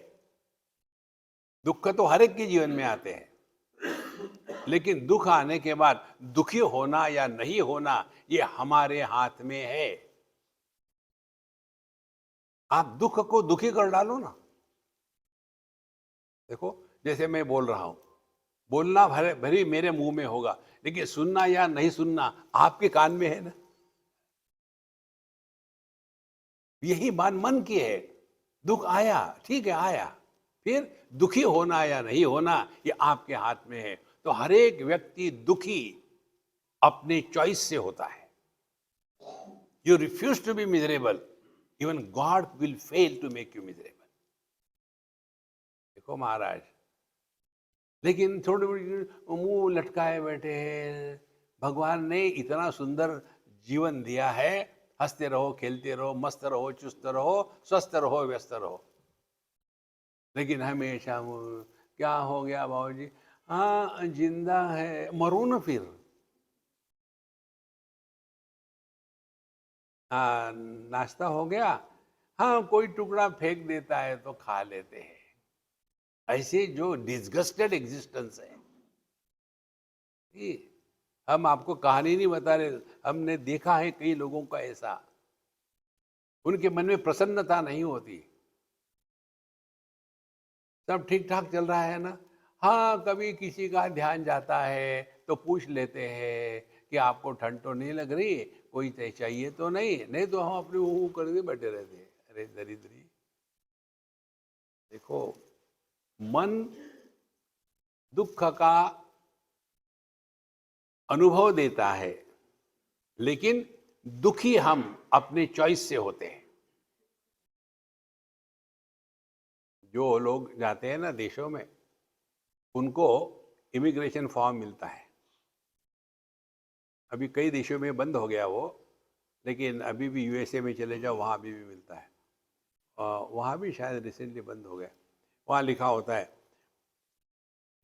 दुख तो हर एक के जीवन में आते हैं, लेकिन दुख आने के बाद दुखी होना या नहीं होना ये हमारे हाथ में है। आप दुख को दुखी कर डालो ना। देखो जैसे मैं बोल रहा हूं, बोलना भरी मेरे मुंह में होगा, लेकिन सुनना या नहीं सुनना आपके कान में है ना। यही बात मन की है। दुख आया, ठीक है आया, फिर दुखी होना या नहीं होना ये आपके हाथ में है। तो हर एक व्यक्ति दुखी अपने चॉइस से होता है। You refuse to be miserable, even God will fail to make you miserable. देखो महाराज, लेकिन थोड़ी मुंह लटकाए बैठे हैं। भगवान ने इतना सुंदर जीवन दिया है, हंसते रहो, खेलते रहो, मस्त रहो, चुस्त रहो, स्वस्थ रहो, व्यस्त रहो। लेकिन हमेशा क्या हो गया बाबूजी? हाँ जिंदा है, मरो ना फिर। हाँ नाश्ता हो गया, हाँ कोई टुकड़ा फेंक देता है तो खा लेते हैं। ऐसे जो डिस्गस्टेड एग्जिस्टेंस है। ये हम आपको कहानी नहीं बता रहे, हमने देखा है कई लोगों का ऐसा। उनके मन में प्रसन्नता नहीं होती। सब ठीक ठाक चल रहा है ना? हाँ कभी किसी का ध्यान जाता है तो पूछ लेते हैं कि आपको ठंड तो नहीं लग रही, कोई चाहिए तो नहीं, नहीं तो हम अपने ऊ करके बैठे रहते हैं। अरे दरिद्री, देखो मन दुख का अनुभव देता है, लेकिन दुखी हम अपने चॉइस से होते हैं। जो लोग जाते हैं ना देशों में, उनको इमिग्रेशन फॉर्म मिलता है। अभी कई देशों में बंद हो गया वो, लेकिन अभी भी यूएसए में चले जाओ वहाँ भी मिलता है। वहाँ भी शायद रिसेंटली बंद हो गया। वहाँ लिखा होता है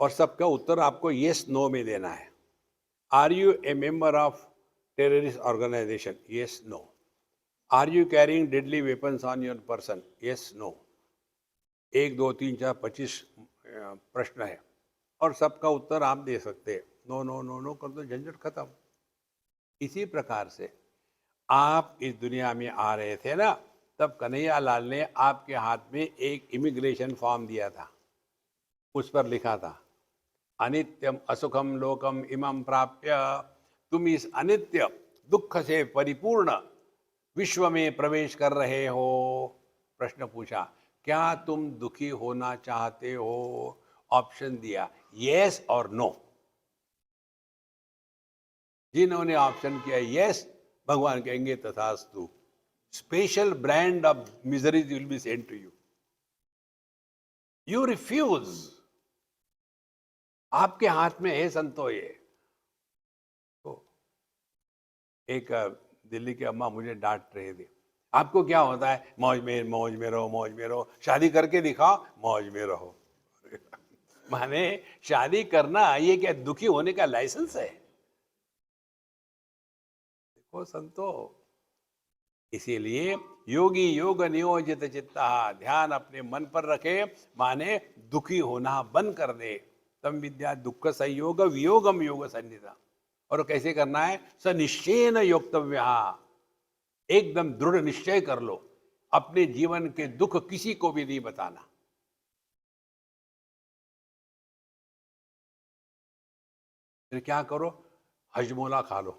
और सबका उत्तर आपको येस नो में देना है। Are you a member of terrorist organization? Yes no. Are you carrying deadly weapons on your person? Yes no. 1 2 3 4 25 प्रश्न है और सबका उत्तर आप दे सकते हैं। नो नो नो नो कर दो, झंझट खत्म। इसी प्रकार से आप इस दुनिया में आ रहे थे ना, तब कन्हैयालाल ने आपके हाथ में एक इमिग्रेशन फॉर्म दिया था। उस पर लिखा था, अनित्यम असुखम लोकम इमं प्राप्य, तुम इस अनित्य दुख से परिपूर्ण विश्व में प्रवेश कर रहे हो। प्रश्न पूछा, क्या तुम दुखी होना चाहते हो? ऑप्शन दिया, यस और नो। जिन्होंने ऑप्शन किया यस, भगवान कहेंगे तथास्तु, special brand of miseries will be sent to you. You refuse, आपके हाथ में है संतो ये। तो एक दिल्ली की अम्मा मुझे डांट रहे थे, आपको क्या होता है, मौज में रहो, मौज में रहो, शादी करके दिखाओ, मौज में रहो। माने शादी करना ये क्या दुखी होने का लाइसेंस है? देखो संतो, इसीलिए योगी योग नियोजित चित्ता, ध्यान अपने मन पर रखे, माने दुखी होना बंद कर दे। तम विद्या दुख संयोग वियोगम योग सन्निधा। और कैसे करना है? स निश्चयेन योक्तव्य, एकदम दृढ़ निश्चय कर लो, अपने जीवन के दुख किसी को भी नहीं बताना। फिर क्या करो? हजमोला खा लो।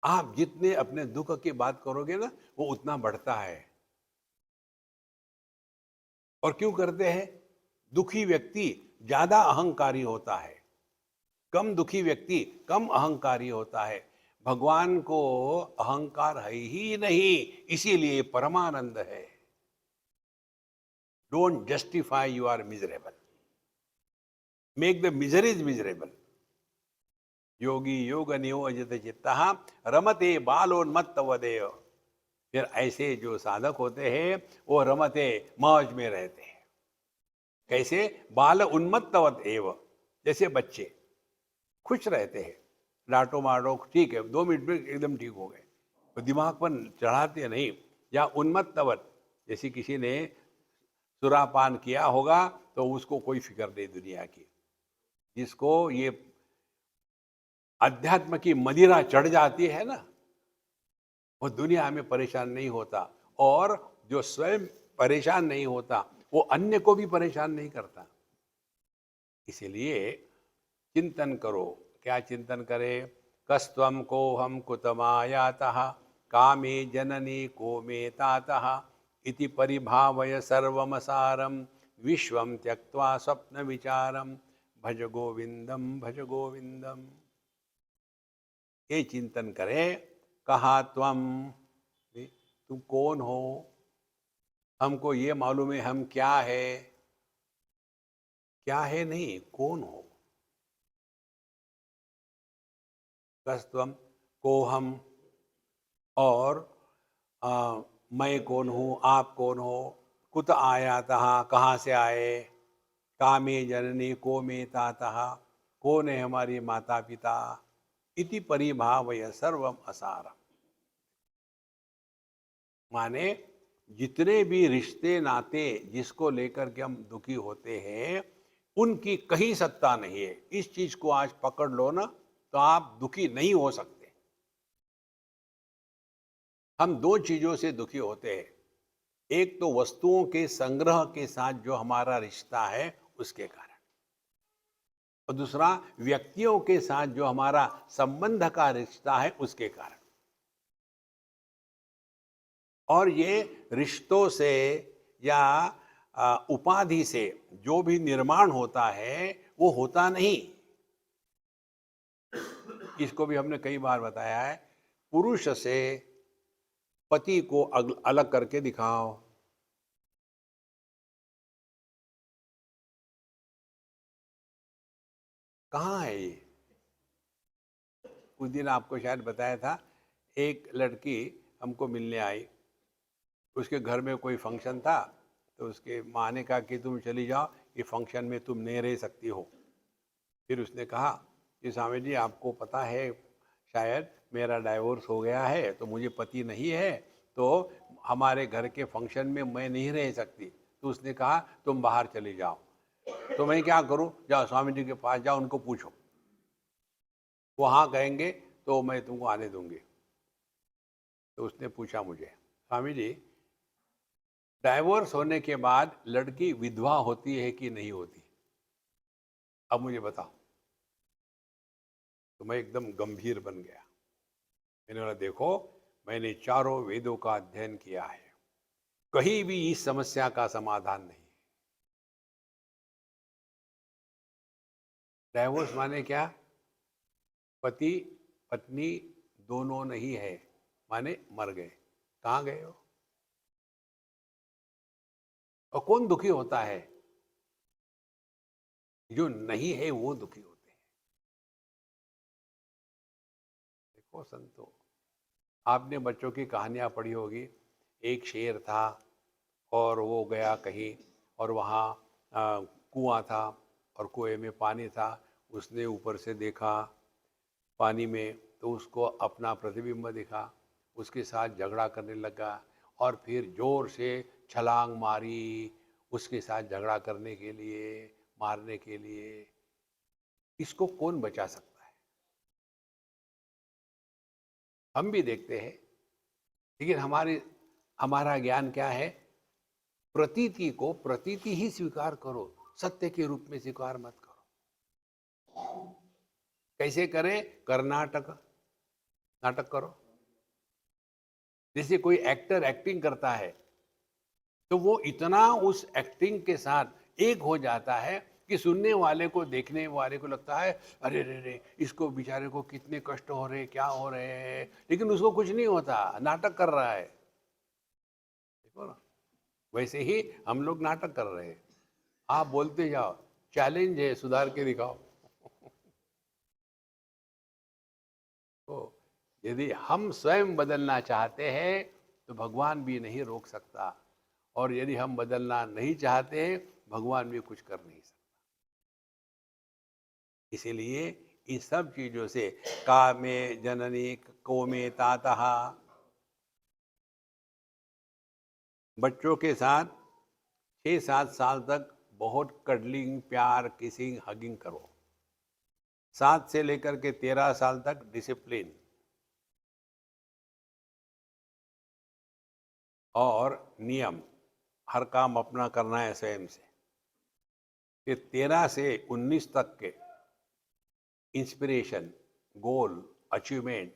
आप जितने अपने दुख की बात करोगे ना, वो उतना बढ़ता है। और क्यों करते हैं? दुखी व्यक्ति ज्यादा अहंकारी होता है, कम दुखी व्यक्ति कम अहंकारी होता है। भगवान को अहंकार है ही नहीं, इसीलिए परमानंद है। Don't justify you are miserable, make the miseries miserable. योगी योग नियोजित चित्तः रमते बालोन्मत्त वदेय। फिर ऐसे जो साधक होते हैं वो रमते, मौज में रहते हैं। कैसे? बाल उन्मत्तवत एव, जैसे बच्चे खुश रहते हैं, डांटो मारो ठीक है, 2 मिनट में एकदम ठीक हो गए, तो दिमाग पर चढ़ाते नहीं। या उन्मत्तवत, जैसे किसी ने सुरापान किया होगा तो उसको कोई फिक्र नहीं दुनिया की। जिसको ये अध्यात्म की मदिरा चढ़ जाती है ना, वो दुनिया में परेशान नहीं होता। और जो स्वयं परेशान नहीं होता, वो अन्य को भी परेशान नहीं करता। इसीलिए चिंतन करो। क्या चिंतन करे? कस्त्वं को हम कुतमायातः, कामे जननी को मे तातः, इति परिभावय सर्वमसारम, विश्वम त्यक्त्वा स्वप्न विचारम, भज गोविंदम भज गोविंदम। ये चिंतन करे। कहा त्वम, तुम कौन हो? हमको ये मालूम है हम क्या है, क्या है नहीं, कौन हो। कस्त्वम, को हम, और मैं कौन हूँ, आप कौन हो, कुत आयातः, कहाँ से आए, कामे जननी को मे तातः, कौन है हमारी माता पिता, इति परिभावय सर्वम असारम। माने जितने भी रिश्ते नाते जिसको लेकर के हम दुखी होते हैं, उनकी कहीं सत्ता नहीं है। इस चीज को आज पकड़ लो ना, तो आप दुखी नहीं हो सकते। हम 2 चीजों से दुखी होते हैं, एक तो वस्तुओं के संग्रह के साथ जो हमारा रिश्ता है उसके कारण, और दूसरा व्यक्तियों के साथ जो हमारा संबंध का रिश्ता है उसके कारण। और ये रिश्तों से या उपाधि से जो भी निर्माण होता है वो होता नहीं। इसको भी हमने कई बार बताया है। पुरुष से पति को अलग करके दिखाओ, कहाँ है ये? उस दिन आपको शायद बताया था, एक लड़की हमको मिलने आई, उसके घर में कोई फंक्शन था, तो उसके माँ ने कहा कि तुम चली जाओ, ये फंक्शन में तुम नहीं रह सकती हो। फिर उसने कहा कि स्वामी जी आपको पता है शायद मेरा डाइवोर्स हो गया है, तो मुझे पति नहीं है, तो हमारे घर के फंक्शन में मैं नहीं रह सकती। तो उसने कहा तुम बाहर चली जाओ। तो मैं क्या करूं? जाओ स्वामी जी के पास जाओ, उनको पूछो, वो हाँ कहेंगे तो मैं तुमको आने दूंगी। उसने पूछा मुझे, स्वामी जी डाइवोर्स होने के बाद लड़की विधवा होती है कि नहीं होती, अब मुझे बताओ। तो मैं एकदम गंभीर बन गया। मैंने बोला देखो, मैंने चारों वेदों का अध्ययन किया है, कहीं भी इस समस्या का समाधान नहीं। डाइवोर्स माने क्या? पति पत्नी दोनों नहीं है, माने मर गए। कहाँ गए हो? और कौन दुखी होता है? जो नहीं है वो दुखी होते हैं। देखो संतो, आपने बच्चों की कहानियां पढ़ी होगी। एक शेर था और वो गया कहीं, और वहाँ कुआं था और कुएं में पानी था। उसने ऊपर से देखा पानी में, तो उसको अपना प्रतिबिंब दिखा, उसके साथ झगड़ा करने लगा और फिर जोर से छलांग मारी उसके साथ झगड़ा करने के लिए, मारने के लिए। इसको कौन बचा सकता है? हम भी देखते हैं, लेकिन हमारा ज्ञान क्या है? प्रतीति को प्रतीति ही स्वीकार करो, सत्य के रूप में स्वीकार मत करो। कैसे करें? कर्नाटक नाटक करो। जैसे कोई एक्टर एक्टिंग करता है तो वो इतना उस एक्टिंग के साथ एक हो जाता है कि सुनने वाले को, देखने वाले को लगता है अरे रे रे, इसको बेचारे को कितने कष्ट हो रहे, क्या हो रहे हैं, लेकिन उसको कुछ नहीं होता, नाटक कर रहा है। देखो ना, वैसे ही हम लोग नाटक कर रहे हैं। आप बोलते जाओ, चैलेंज है, सुधार के दिखाओ। तो यदि हम स्वयं बदलना चाहते हैं तो भगवान भी नहीं रोक सकता, और यदि हम बदलना नहीं चाहते हैं, भगवान भी कुछ कर नहीं सकता। इसीलिए इन सब चीजों से, कामे जननी कोमे तातः, बच्चों के साथ 6-7 साल तक बहुत कडलिंग, प्यार, किसिंग, हगिंग करो। 7 से लेकर के 13 साल तक डिसिप्लिन और नियम, हर काम अपना करना है स्वयं से। फिर 13 से 19 तक के इंस्पिरेशन, गोल, अचीवमेंट,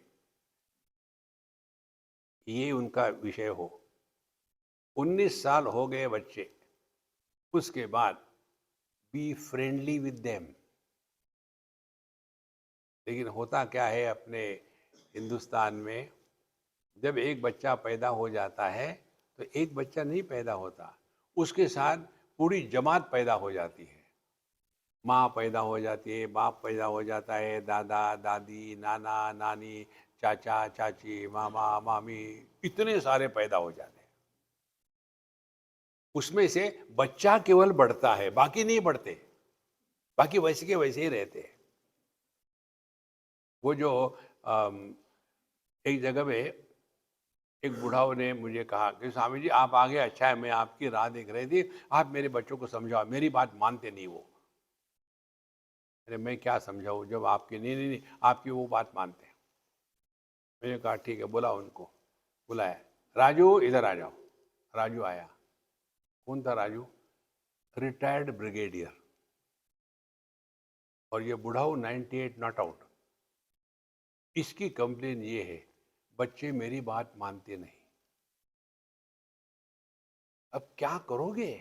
ये उनका विषय हो। 19 साल हो गए बच्चे, उसके बाद बी फ्रेंडली विद देम। लेकिन होता क्या है अपने हिंदुस्तान में, जब एक बच्चा पैदा हो जाता है तो एक बच्चा नहीं पैदा होता, उसके साथ पूरी जमात पैदा हो जाती है। माँ पैदा हो जाती है, बाप पैदा हो जाता है, दादा दादी, नाना नानी, चाचा चाची, मामा मामी, इतने सारे पैदा हो जाते हैं। उसमें से बच्चा केवल बढ़ता है, बाकी नहीं बढ़ते, बाकी वैसे के वैसे ही रहते हैं। वो जो एक जगह में एक बुढ़ाओं ने मुझे कहा कि स्वामी जी आप आगे, अच्छा है, मैं आपकी राह देख रही थी, आप मेरे बच्चों को समझाओ, मेरी बात मानते नहीं वो। अरे मैं क्या समझाऊं जब आपकी, नहीं नहीं नहीं, आपकी वो बात मानते हैं। मैंने कहा ठीक है, बुला उनको। बुलाया, राजू इधर आ जाओ। राजू आया। कौन था राजू? Retired brigadier. और ये बुढ़ाऊ 98 नॉट आउट। इसकी कंप्लेन ये है, बच्चे मेरी बात मानते नहीं। अब क्या करोगे?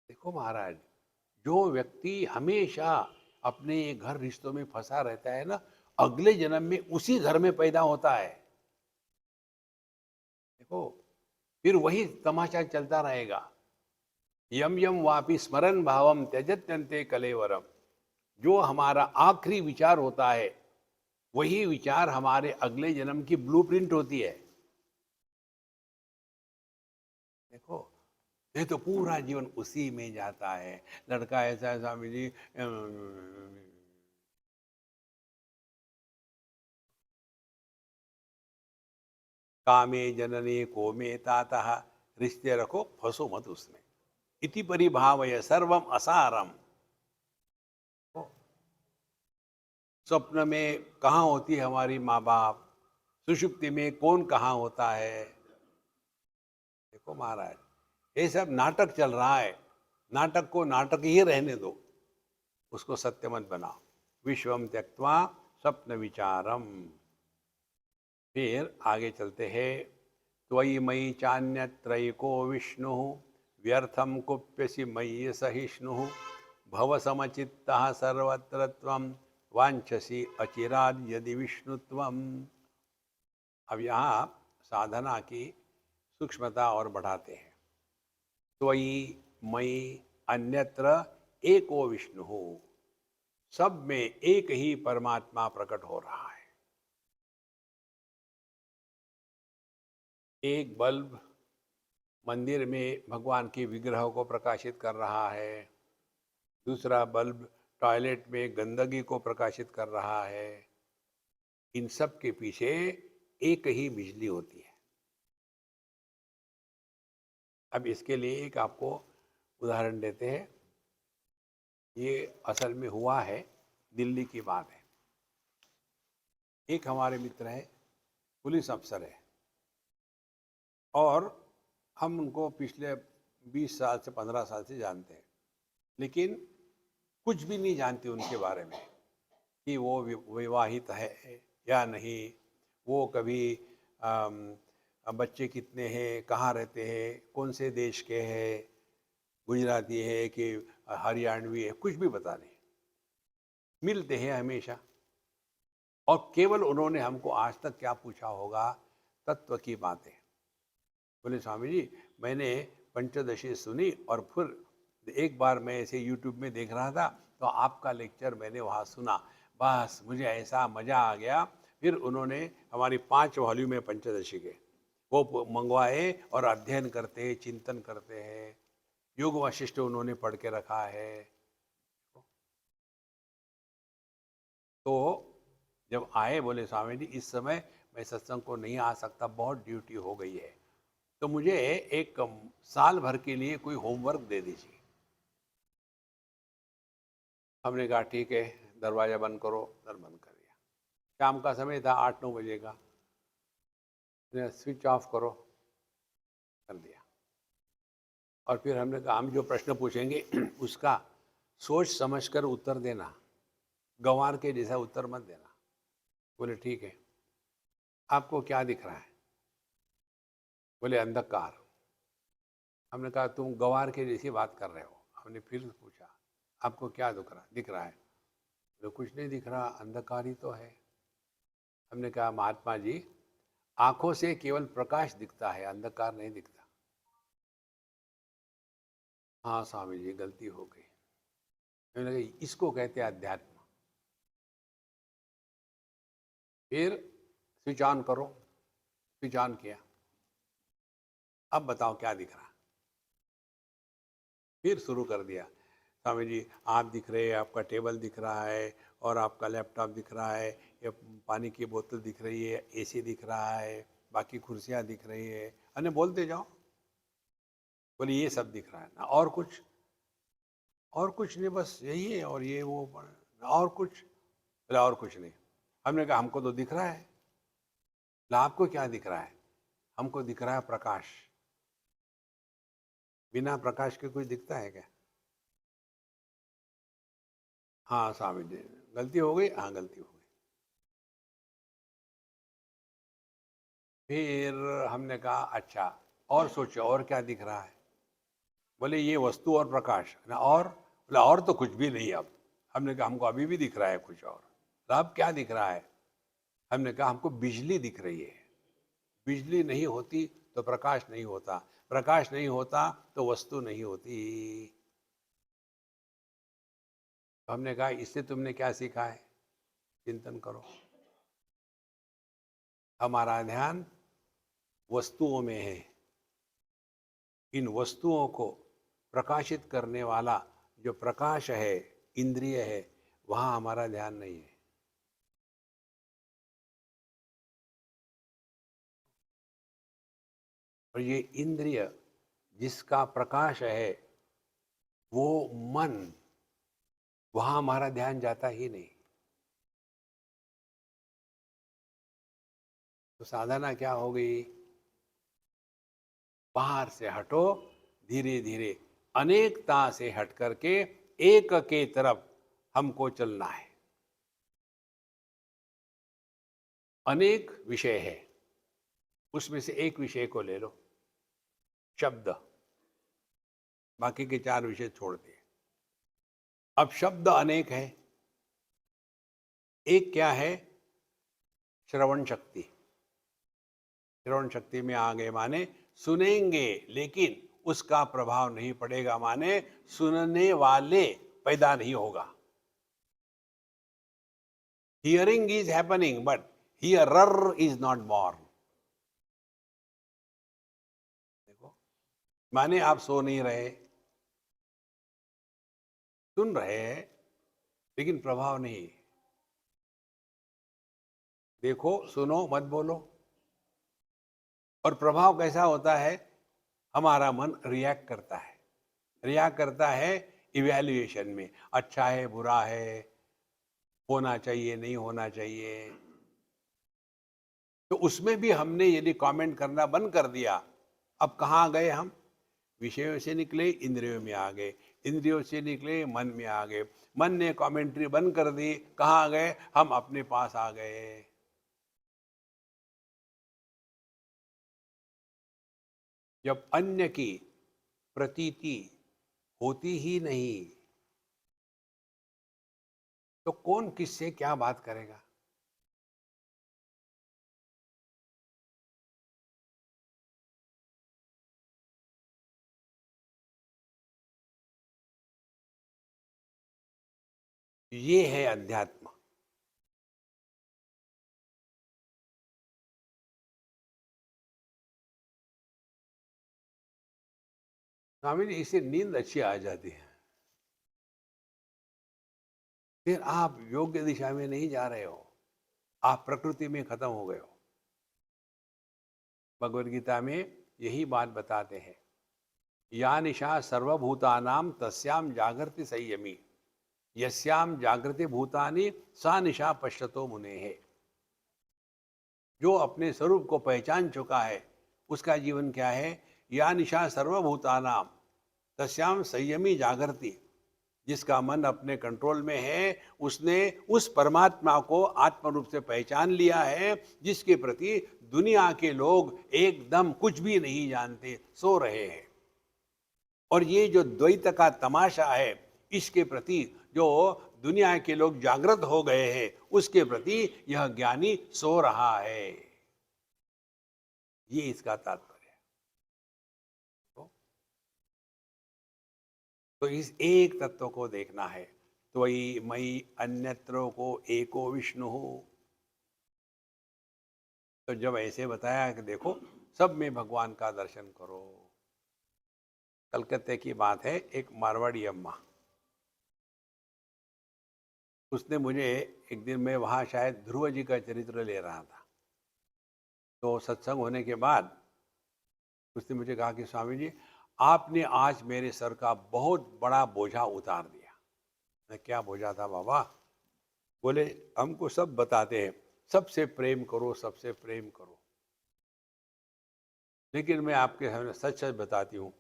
देखो महाराज, जो व्यक्ति हमेशा अपने घर रिश्तों में फंसा रहता है ना, अगले जन्म में उसी घर में पैदा होता है। देखो, फिर वही तमाशा चलता रहेगा। यम यम वापि स्मरण भावम त्यजत्यंते कलेवरम। जो हमारा आखिरी विचार होता है, वही विचार हमारे अगले जन्म की ब्लूप्रिंट होती है। देखो, ये तो पूरा जीवन उसी में जाता है। लड़का ऐसा है स्वामी जी, कामे जननी कोमे तातः, रिश्ते रखो, फंसो मत उसमें। इति परिभावय सर्वम असारम। स्वप्न में कहाँ होती है हमारी माँ बाप, सुषुप्ति में कौन कहाँ होता है। देखो महाराज, ये सब नाटक चल रहा है, नाटक को नाटक ही रहने दो, उसको सत्य मत बनाओ। विश्वम त्यक्त्वा स्वप्न विचारम। फिर आगे चलते हैं। त्वयि मयि चान्यत्रैको विष्णु व्यर्थम कुप्यसि मयि सहिष्णु भव समचित्तः सर्वत्र त्वं वांछसि अचिराद यदि विष्णुत्वम। अब यहाँ साधना की सूक्ष्मता और बढ़ाते हैं। त्वयि मयि अन्यत्र एको विष्णु, सब में एक ही परमात्मा प्रकट हो रहा है। एक बल्ब मंदिर में भगवान के विग्रह को प्रकाशित कर रहा है, दूसरा बल्ब टॉयलेट में गंदगी को प्रकाशित कर रहा है। इन सब के पीछे एक ही बिजली होती है। अब इसके लिए एक आपको उदाहरण देते हैं। ये असल में हुआ है, दिल्ली की बात है। एक हमारे मित्र है, पुलिस अफसर है, और हम उनको पिछले 20 साल से 15 साल से जानते हैं, लेकिन कुछ भी नहीं जानते उनके बारे में कि वो विवाहित है या नहीं, वो कभी बच्चे कितने हैं, कहाँ रहते हैं, कौन से देश के हैं, गुजराती है कि हरियाणवी है, कुछ भी पता नहीं। मिलते हैं हमेशा, और केवल उन्होंने हमको आज तक क्या पूछा होगा, तत्व की बातें। बोले स्वामी जी, मैंने पंचदशी सुनी, और फिर एक बार मैं ऐसे यूट्यूब में देख रहा था तो आपका लेक्चर मैंने वहाँ सुना, बस मुझे ऐसा मज़ा आ गया। फिर उन्होंने हमारी 5 वॉल्यूम है पंचदशी के, वो मंगवाए और अध्ययन करते हैं, चिंतन करते हैं। योग वशिष्ठ उन्होंने पढ़ के रखा है। तो जब आए, बोले स्वामी जी इस समय मैं सत्संग को नहीं आ सकता, बहुत ड्यूटी हो गई है, तो मुझे एक साल भर के लिए कोई होमवर्क दे दीजिए। हमने कहा ठीक है, दरवाज़ा बंद करो। दर बंद कर दिया। शाम का समय था, 8-9 बजे का। स्विच ऑफ करो, कर दिया। और फिर हमने कहा हम जो प्रश्न पूछेंगे उसका सोच समझकर उत्तर देना, गंवार के जैसा उत्तर मत देना। बोले ठीक है। आपको क्या दिख रहा है? बोले अंधकार। हमने कहा तुम गंवार के जैसी बात कर रहे हो। हमने फिर पूछा आपको क्या दिख रहा है? बोले कुछ नहीं दिख रहा, अंधकार ही तो है। हमने कहा महात्मा जी, आंखों से केवल प्रकाश दिखता है, अंधकार नहीं दिखता। हाँ स्वामी जी, गलती हो गई। मैंने कहा इसको कहते हैं अध्यात्म। फिर स्विच ऑन करो, स्विच ऑन किया। अब बताओ क्या दिख रहा? फिर शुरू कर दिया। स्वामी जी आप दिख रहे हैं, आपका टेबल दिख रहा है, और आपका लैपटॉप दिख रहा है, या पानी की बोतल दिख रही है, एसी दिख रहा है, बाकी कुर्सियाँ दिख रही है। अने बोलते जाओ। बोले ये सब दिख रहा है ना, और कुछ? और कुछ नहीं, बस यही है, और ये वो, और कुछ? बोले और कुछ नहीं। हमने कहा हमको तो दिख रहा है। बोले आपको क्या दिख रहा है? हमको दिख रहा है प्रकाश। बिना प्रकाश के कुछ दिखता है क्या? हाँ स्वामी जी, गलती हो गई। हाँ गलती हो गई। फिर हमने कहा अच्छा, और सोचो और क्या दिख रहा है? बोले ये वस्तु और प्रकाश ना, और? बोले और तो कुछ भी नहीं अब। हमने कहा हमको अभी भी दिख रहा है कुछ और। तो अब क्या दिख रहा है? हमने कहा हमको बिजली दिख रही है। बिजली नहीं होती तो प्रकाश नहीं होता, प्रकाश नहीं होता तो वस्तु नहीं होती। तो हमने कहा इससे तुमने क्या सीखा है? चिंतन करो। हमारा ध्यान वस्तुओं में है। इन वस्तुओं को प्रकाशित करने वाला जो प्रकाश है, इंद्रिय है, वहाँ हमारा ध्यान नहीं है। और ये इंद्रिय जिसका प्रकाश है, वो मन, वहाँ हमारा ध्यान जाता ही नहीं। तो साधना क्या हो गई? बाहर से हटो, धीरे धीरे अनेकता से हट करके एक के तरफ हमको चलना है। अनेक विषय है, उसमें से एक विषय को ले लो, शब्द। बाकी के 4 विषय छोड़ दिए। अब शब्द अनेक है। एक क्या है? श्रवण शक्ति। श्रवण शक्ति में आ गए माने सुनेंगे, लेकिन उसका प्रभाव नहीं पड़ेगा, माने सुनने वाले पैदा नहीं होगा। Hearing is happening but hearer is not born. देखो, माने आप सो नहीं रहे, सुन रहे हैं, लेकिन प्रभाव नहीं। देखो, सुनो, मत बोलो। और प्रभाव कैसा होता है? हमारा मन रिएक्ट करता है। रिएक्ट करता है इवैल्यूएशन में, अच्छा है, बुरा है, होना चाहिए, नहीं होना चाहिए। तो उसमें भी हमने यदि कमेंट करना बंद कर दिया, अब कहाँ गए हम? विषयों से निकले, इंद्रियों में आ गए, इंद्रियों से निकले, मन में आ गए, मन ने कमेंट्री बंद कर दी, कहाँ गए हम? अपने पास आ गए। जब अन्य की प्रतीति होती ही नहीं, तो कौन किससे क्या बात करेगा? ये है अध्यात्म। स्वामी जी, इससे नींद अच्छी आ जाती है। फिर आप योग्य दिशा में नहीं जा रहे हो, आप प्रकृति में खत्म हो गए हो। भगवद गीता में यही बात बताते हैं, या निशा सर्वभूतानाम तस्याम जागृति संयमी, यस्याम जागृति भूतानि सा निशा पश्यतो मुने है। जो अपने स्वरूप को पहचान चुका है, उसका जीवन क्या है? या निशा सर्वभूतानाम तस्याम संयमी जागृति। जिसका मन अपने कंट्रोल में है, उसने उस परमात्मा को आत्म रूप से पहचान लिया है, जिसके प्रति दुनिया के लोग एकदम कुछ भी नहीं जानते, सो रहे हैं। और ये जो द्वैत का तमाशा है, इसके प्रति जो दुनिया के लोग जागृत हो गए हैं, उसके प्रति यह ज्ञानी सो रहा है। ये इसका तात्पर्य है। तो इस एक तत्व को देखना है। त्वयि मयि अन्यत्र को एको विष्णु। तो जब ऐसे बताया कि देखो, सब में भगवान का दर्शन करो। कलकत्ते की बात है, एक मारवाड़ी अम्मा, उसने मुझे एक दिन, मैं वहाँ शायद ध्रुव जी का चरित्र ले रहा था, तो सत्संग होने के बाद उसने मुझे कहा कि स्वामी जी, आपने आज मेरे सर का बहुत बड़ा बोझा उतार दिया। मैं, क्या बोझा था बाबा? बोले, हमको सब बताते हैं, सबसे प्रेम करो, सबसे प्रेम करो, लेकिन मैं आपके सामने सच सच बताती हूँ,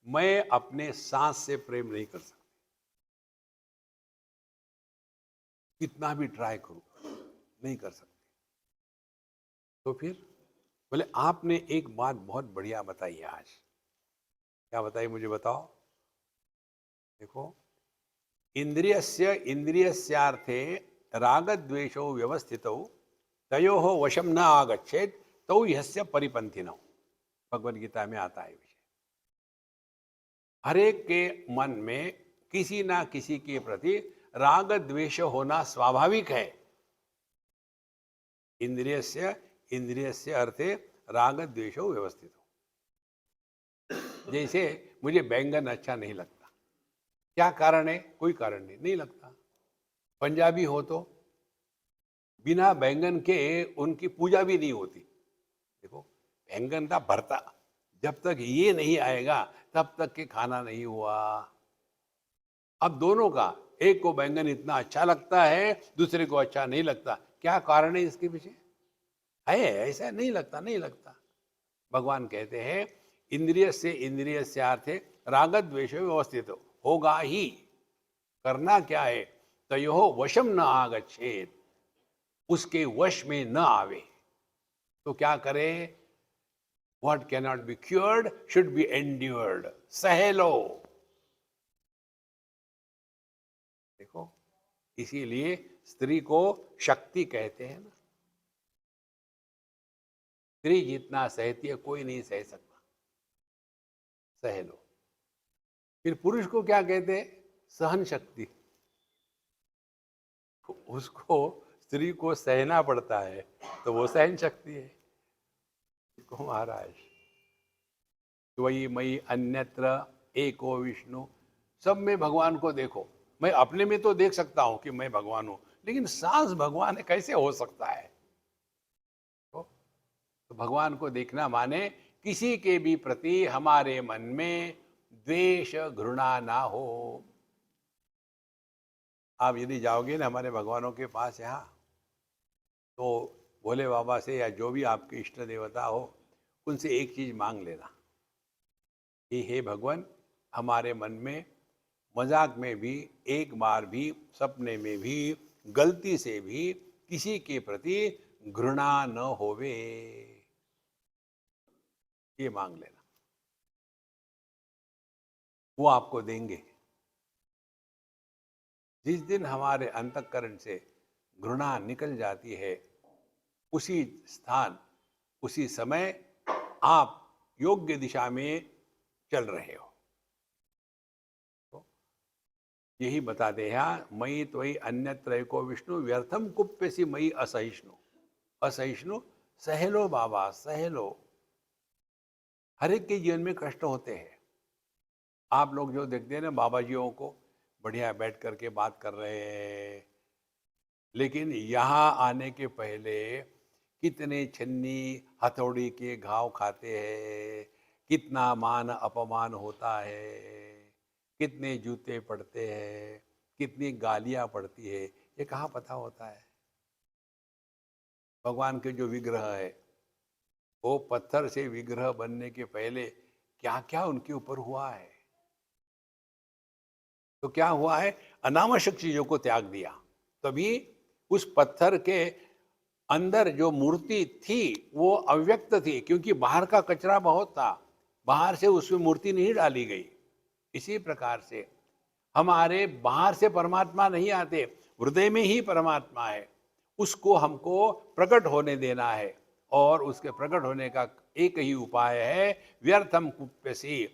मैं अपने सांस से प्रेम नहीं कर सकती, कितना भी ट्राई करूँ नहीं कर सकती। तो फिर बोले, आपने एक बात बहुत बढ़िया बताई है आज। क्या बताई, मुझे बताओ। देखो, इंद्रियस्य इंद्रियस्यार्थे रागद्वेषौ व्यवस्थितौ तयोः वशम न आगच्छेत तौ ह्यस्य परिपंथिनौ। भगवद गीता में आता है विषय। हरेक के मन में किसी ना किसी के प्रति राग द्वेष होना स्वाभाविक है। इंद्रियस्य इंद्रियस्य अर्थे राग द्वेषौ व्यवस्थित हो। जैसे मुझे बैंगन अच्छा नहीं लगता, क्या कारण है? कोई कारण नहीं, नहीं लगता। पंजाबी हो तो बिना बैंगन के उनकी पूजा भी नहीं होती। देखो, बैंगन का भरता जब तक ये नहीं आएगा तब तक के खाना नहीं हुआ। अब दोनों का, एक को बैंगन इतना अच्छा लगता है, दूसरे को अच्छा नहीं लगता, क्या कारण है इसके पीछे? है, ऐसा नहीं लगता, नहीं लगता। भगवान कहते हैं इंद्रिय से इंद्रियस्यार्थे रागद्वेष व्यवस्थित होगा ही। करना क्या है, तयोः वशम न आगच्छेत, उसके वश में न आवे। तो क्या करे, what can not be cured should be endured, सह लो। देखो, इसीलिए स्त्री को शक्ति कहते हैं ना। स्त्री जितना सहती है कोई नहीं सह सकता, सह लो। फिर पुरुष को क्या कहते हैं, सहन शक्ति। उसको स्त्री को सहना पड़ता है तो वो सहन शक्ति है। को महाराज वही मई अन्यत्र एको विष्णु, सब में भगवान को देखो। मैं अपने में तो देख सकता हूं कि मैं भगवान हूं, लेकिन सांस भगवान है कैसे हो सकता है। तो भगवान को देखना माने किसी के भी प्रति हमारे मन में द्वेष घृणा ना हो। आप यदि जाओगे ना हमारे भगवानों के पास यहाँ, तो भोले बाबा से या जो भी आपके इष्ट देवता हो, उनसे एक चीज मांग लेना कि हे भगवान, हमारे मन में मजाक में भी, एक बार भी, सपने में भी, गलती से भी किसी के प्रति घृणा न होवे, ये मांग लेना, वो आपको देंगे। जिस दिन हमारे अंतःकरण से घृणा निकल जाती है, उसी स्थान, उसी समय आप योग्य दिशा में चल रहे हो। तो यही बताते हैं, मई त्वयि अन्यत्र एको विष्णु व्यर्थम कुप्यसी मई असहिष्णु। असहिष्णु सह लो बाबा, सह लो। हर एक के जीवन में कष्ट होते हैं। आप लोग जो देखते हैं ना बाबा जियों को, बढ़िया बैठ करके बात कर रहे हैं, लेकिन यहाँ आने के पहले कितने छन्नी हथौड़ी के घाव खाते हैं, कितना मान अपमान होता है, कितने जूते पड़ते हैं, कितनी गालियाँ पड़ती है, ये कहाँ पता होता है। भगवान के जो विग्रह है, वो पत्थर से विग्रह बनने के पहले क्या क्या उनके ऊपर हुआ है। तो क्या हुआ है, अनावश्यक चीजों को त्याग दिया, तभी उस पत्थर के अंदर जो मूर्ति थी वो अव्यक्त थी, क्योंकि बाहर का कचरा बहुत था, बाहर से उसमें मूर्ति नहीं डाली गई। इसी प्रकार से हमारे बाहर से परमात्मा नहीं आते, हृदय में ही परमात्मा है, उसको हमको प्रकट होने देना है। और उसके प्रकट होने का एक ही उपाय है, व्यर्थम कुप्यसी,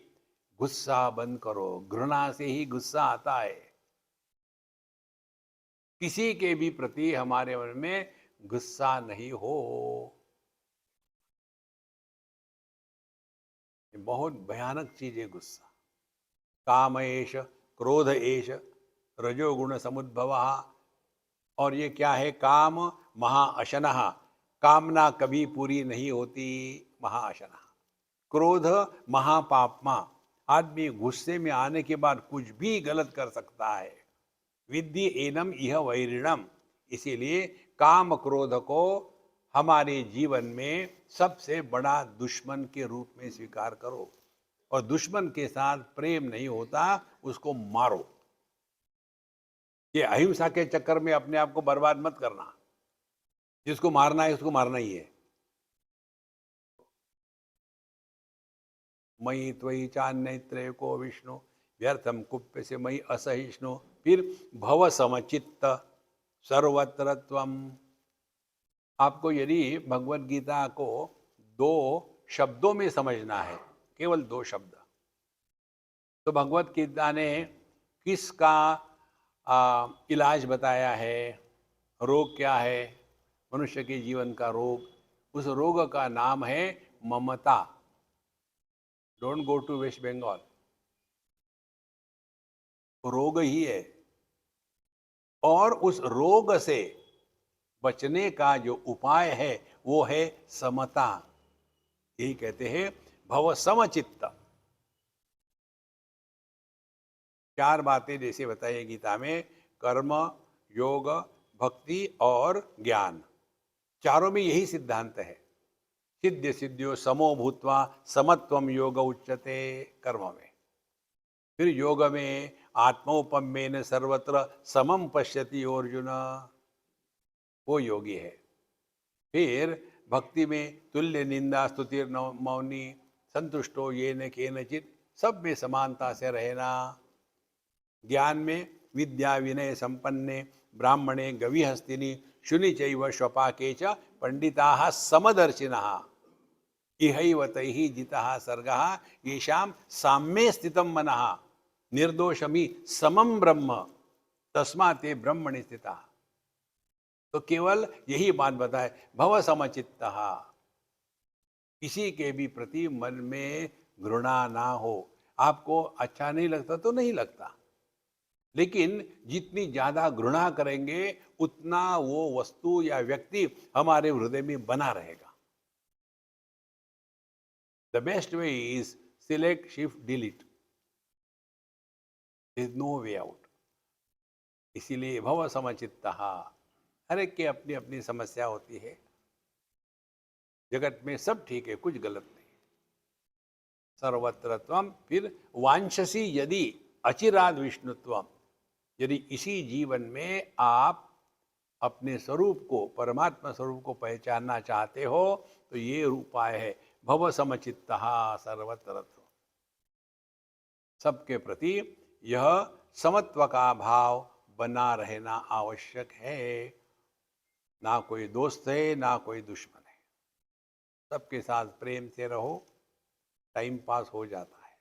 गुस्सा बंद करो। घृणा से ही गुस्सा आता है। किसी के भी प्रति हमारे मन में गुस्सा नहीं हो। ये बहुत भयानक चीज है गुस्सा। काम एष क्रोध एष रजोगुण समुद्भव। और ये क्या है, काम महाअशनः, कामना कभी पूरी नहीं होती, महाअशनः। क्रोध महापापमा, आदमी गुस्से में आने के बाद कुछ भी गलत कर सकता है। विद्धि एनम इह वैरिणम, इसीलिए काम क्रोध को हमारे जीवन में सबसे बड़ा दुश्मन के रूप में स्वीकार करो। और दुश्मन के साथ प्रेम नहीं होता, उसको मारो। ये अहिंसा के चक्कर में अपने आप को बर्बाद मत करना। जिसको मारना है उसको मारना ही है। मई त्वयि चान्यत्र एको विष्णु व्यर्थम कुप्य से मई असहिष्णु। फिर भव समचित्त सर्वत्र त्वम। आपको यदि भगवत गीता को 2 शब्दों में समझना है, केवल 2 शब्द, तो भगवत गीता ने किसका इलाज बताया है, रोग क्या है, मनुष्य के जीवन का रोग, उस रोग का नाम है Mamata. Don't go to West Bengal, रोग ही है। और उस रोग से बचने का जो उपाय है वो है समता। यही कहते हैं भव समचित्त। 4 बातें जैसे बताइए गीता में, कर्म, योग, भक्ति और ज्ञान। चारों में यही सिद्धांत है। सिद्ध सिद्धियो समो भूत्वा समत्वम योग उच्यते कर्म में। फिर योग में आत्मोपम्येन सर्वत्र समम पश्यति अर्जुन, वो योगी है। फिर भक्ति में तुल्य निंदा स्तुतिर मौनी संतुष्टो ये न केनचित, सब में समानता से रहना। ज्ञान में विद्या विनय संपन्ने ब्राह्मणे गविहस्तिनि शुनि चैव श्वपाके च पंडिताः समदर्शिनः इहैव तैः जितः सर्गः येषां साम्ये स्थितं मनः निर्दोषमि समम ब्रह्म तस्मात् ते ब्रह्मणि स्थितः। तो केवल यही बात बताए, भव समचित्तः, किसी के भी प्रति मन में घृणा ना हो। आपको अच्छा नहीं लगता तो नहीं लगता, लेकिन जितनी ज्यादा घृणा करेंगे उतना वो वस्तु या व्यक्ति हमारे हृदय में बना रहेगा। The best way is select shift delete, is no way out. इसीलिए भव समचित्तः, हर एक की अपनी अपनी समस्या होती है। जगत में सब ठीक है, कुछ गलत नहीं। सर्वत्र त्वम, फिर वांछसी यदि अचिराद विष्णुत्वम, यदि इसी जीवन में आप अपने स्वरूप को, परमात्मा स्वरूप को पहचानना चाहते हो तो ये उपाय है, भव समचित्तः सर्वत्र। सबके प्रति यह समत्व का भाव बना रहना आवश्यक है। ना कोई दोस्त है ना कोई दुश्मन है, सबके साथ प्रेम से रहो, टाइम पास हो जाता है।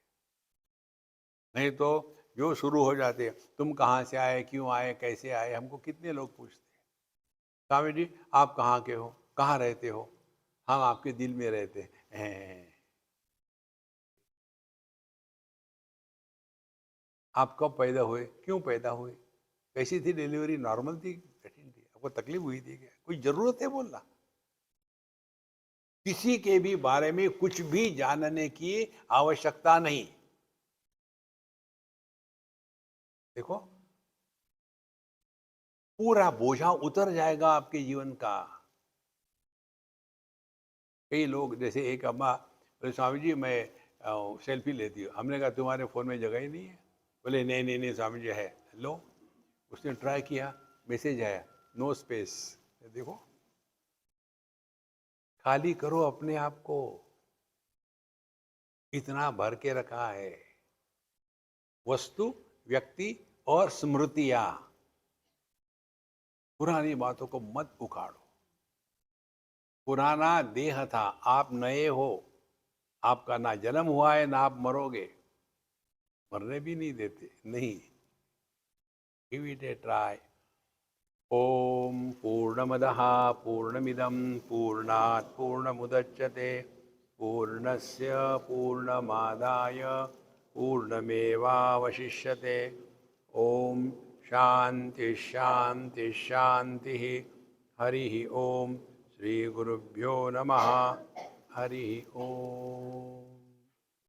नहीं तो जो शुरू हो जाते, तुम कहाँ से आए, क्यों आए, कैसे आए, हमको कितने लोग पूछते हैं, स्वामी जी आप कहाँ के हो, कहाँ रहते हो, हम आपके दिल में रहते हैं। आप कब पैदा हुए, क्यों पैदा हुए, कैसी थी डिलीवरी, नॉर्मल थी, कठिन थी, आपको तकलीफ हुई थी क्या, कोई जरूरत है बोलना। किसी के भी बारे में कुछ भी जानने की आवश्यकता नहीं। देखो पूरा बोझा उतर जाएगा आपके जीवन का। कई लोग, जैसे एक अम्मा बोले स्वामी जी मैं सेल्फी लेती हूँ, हमने कहा तुम्हारे फ़ोन में जगह ही नहीं है। बोले नहीं नहीं नहीं स्वामी जी है। लो, उसने ट्राई किया, मैसेज आया नो स्पेस। देखो, खाली करो अपने आप को, इतना भर के रखा है। वस्तु, व्यक्ति और स्मृतियां, पुरानी बातों को मत उखाड़ो। पुराना देह था, आप नए हो, आपका ना जन्म हुआ है ना आप मरोगे, मरने भी नहीं देते, नहीं। Give it a try. ओम पूर्णमदः पूर्णमिदं पूर्णात् पूर्णमुदच्यते पूर्णस्य पूर्णमादाय पूर्णमेवावशिष्यते। ओम शांति शांति शांति। हरि ओम। श्री गुरुभ्यो नमः। हरि ओम।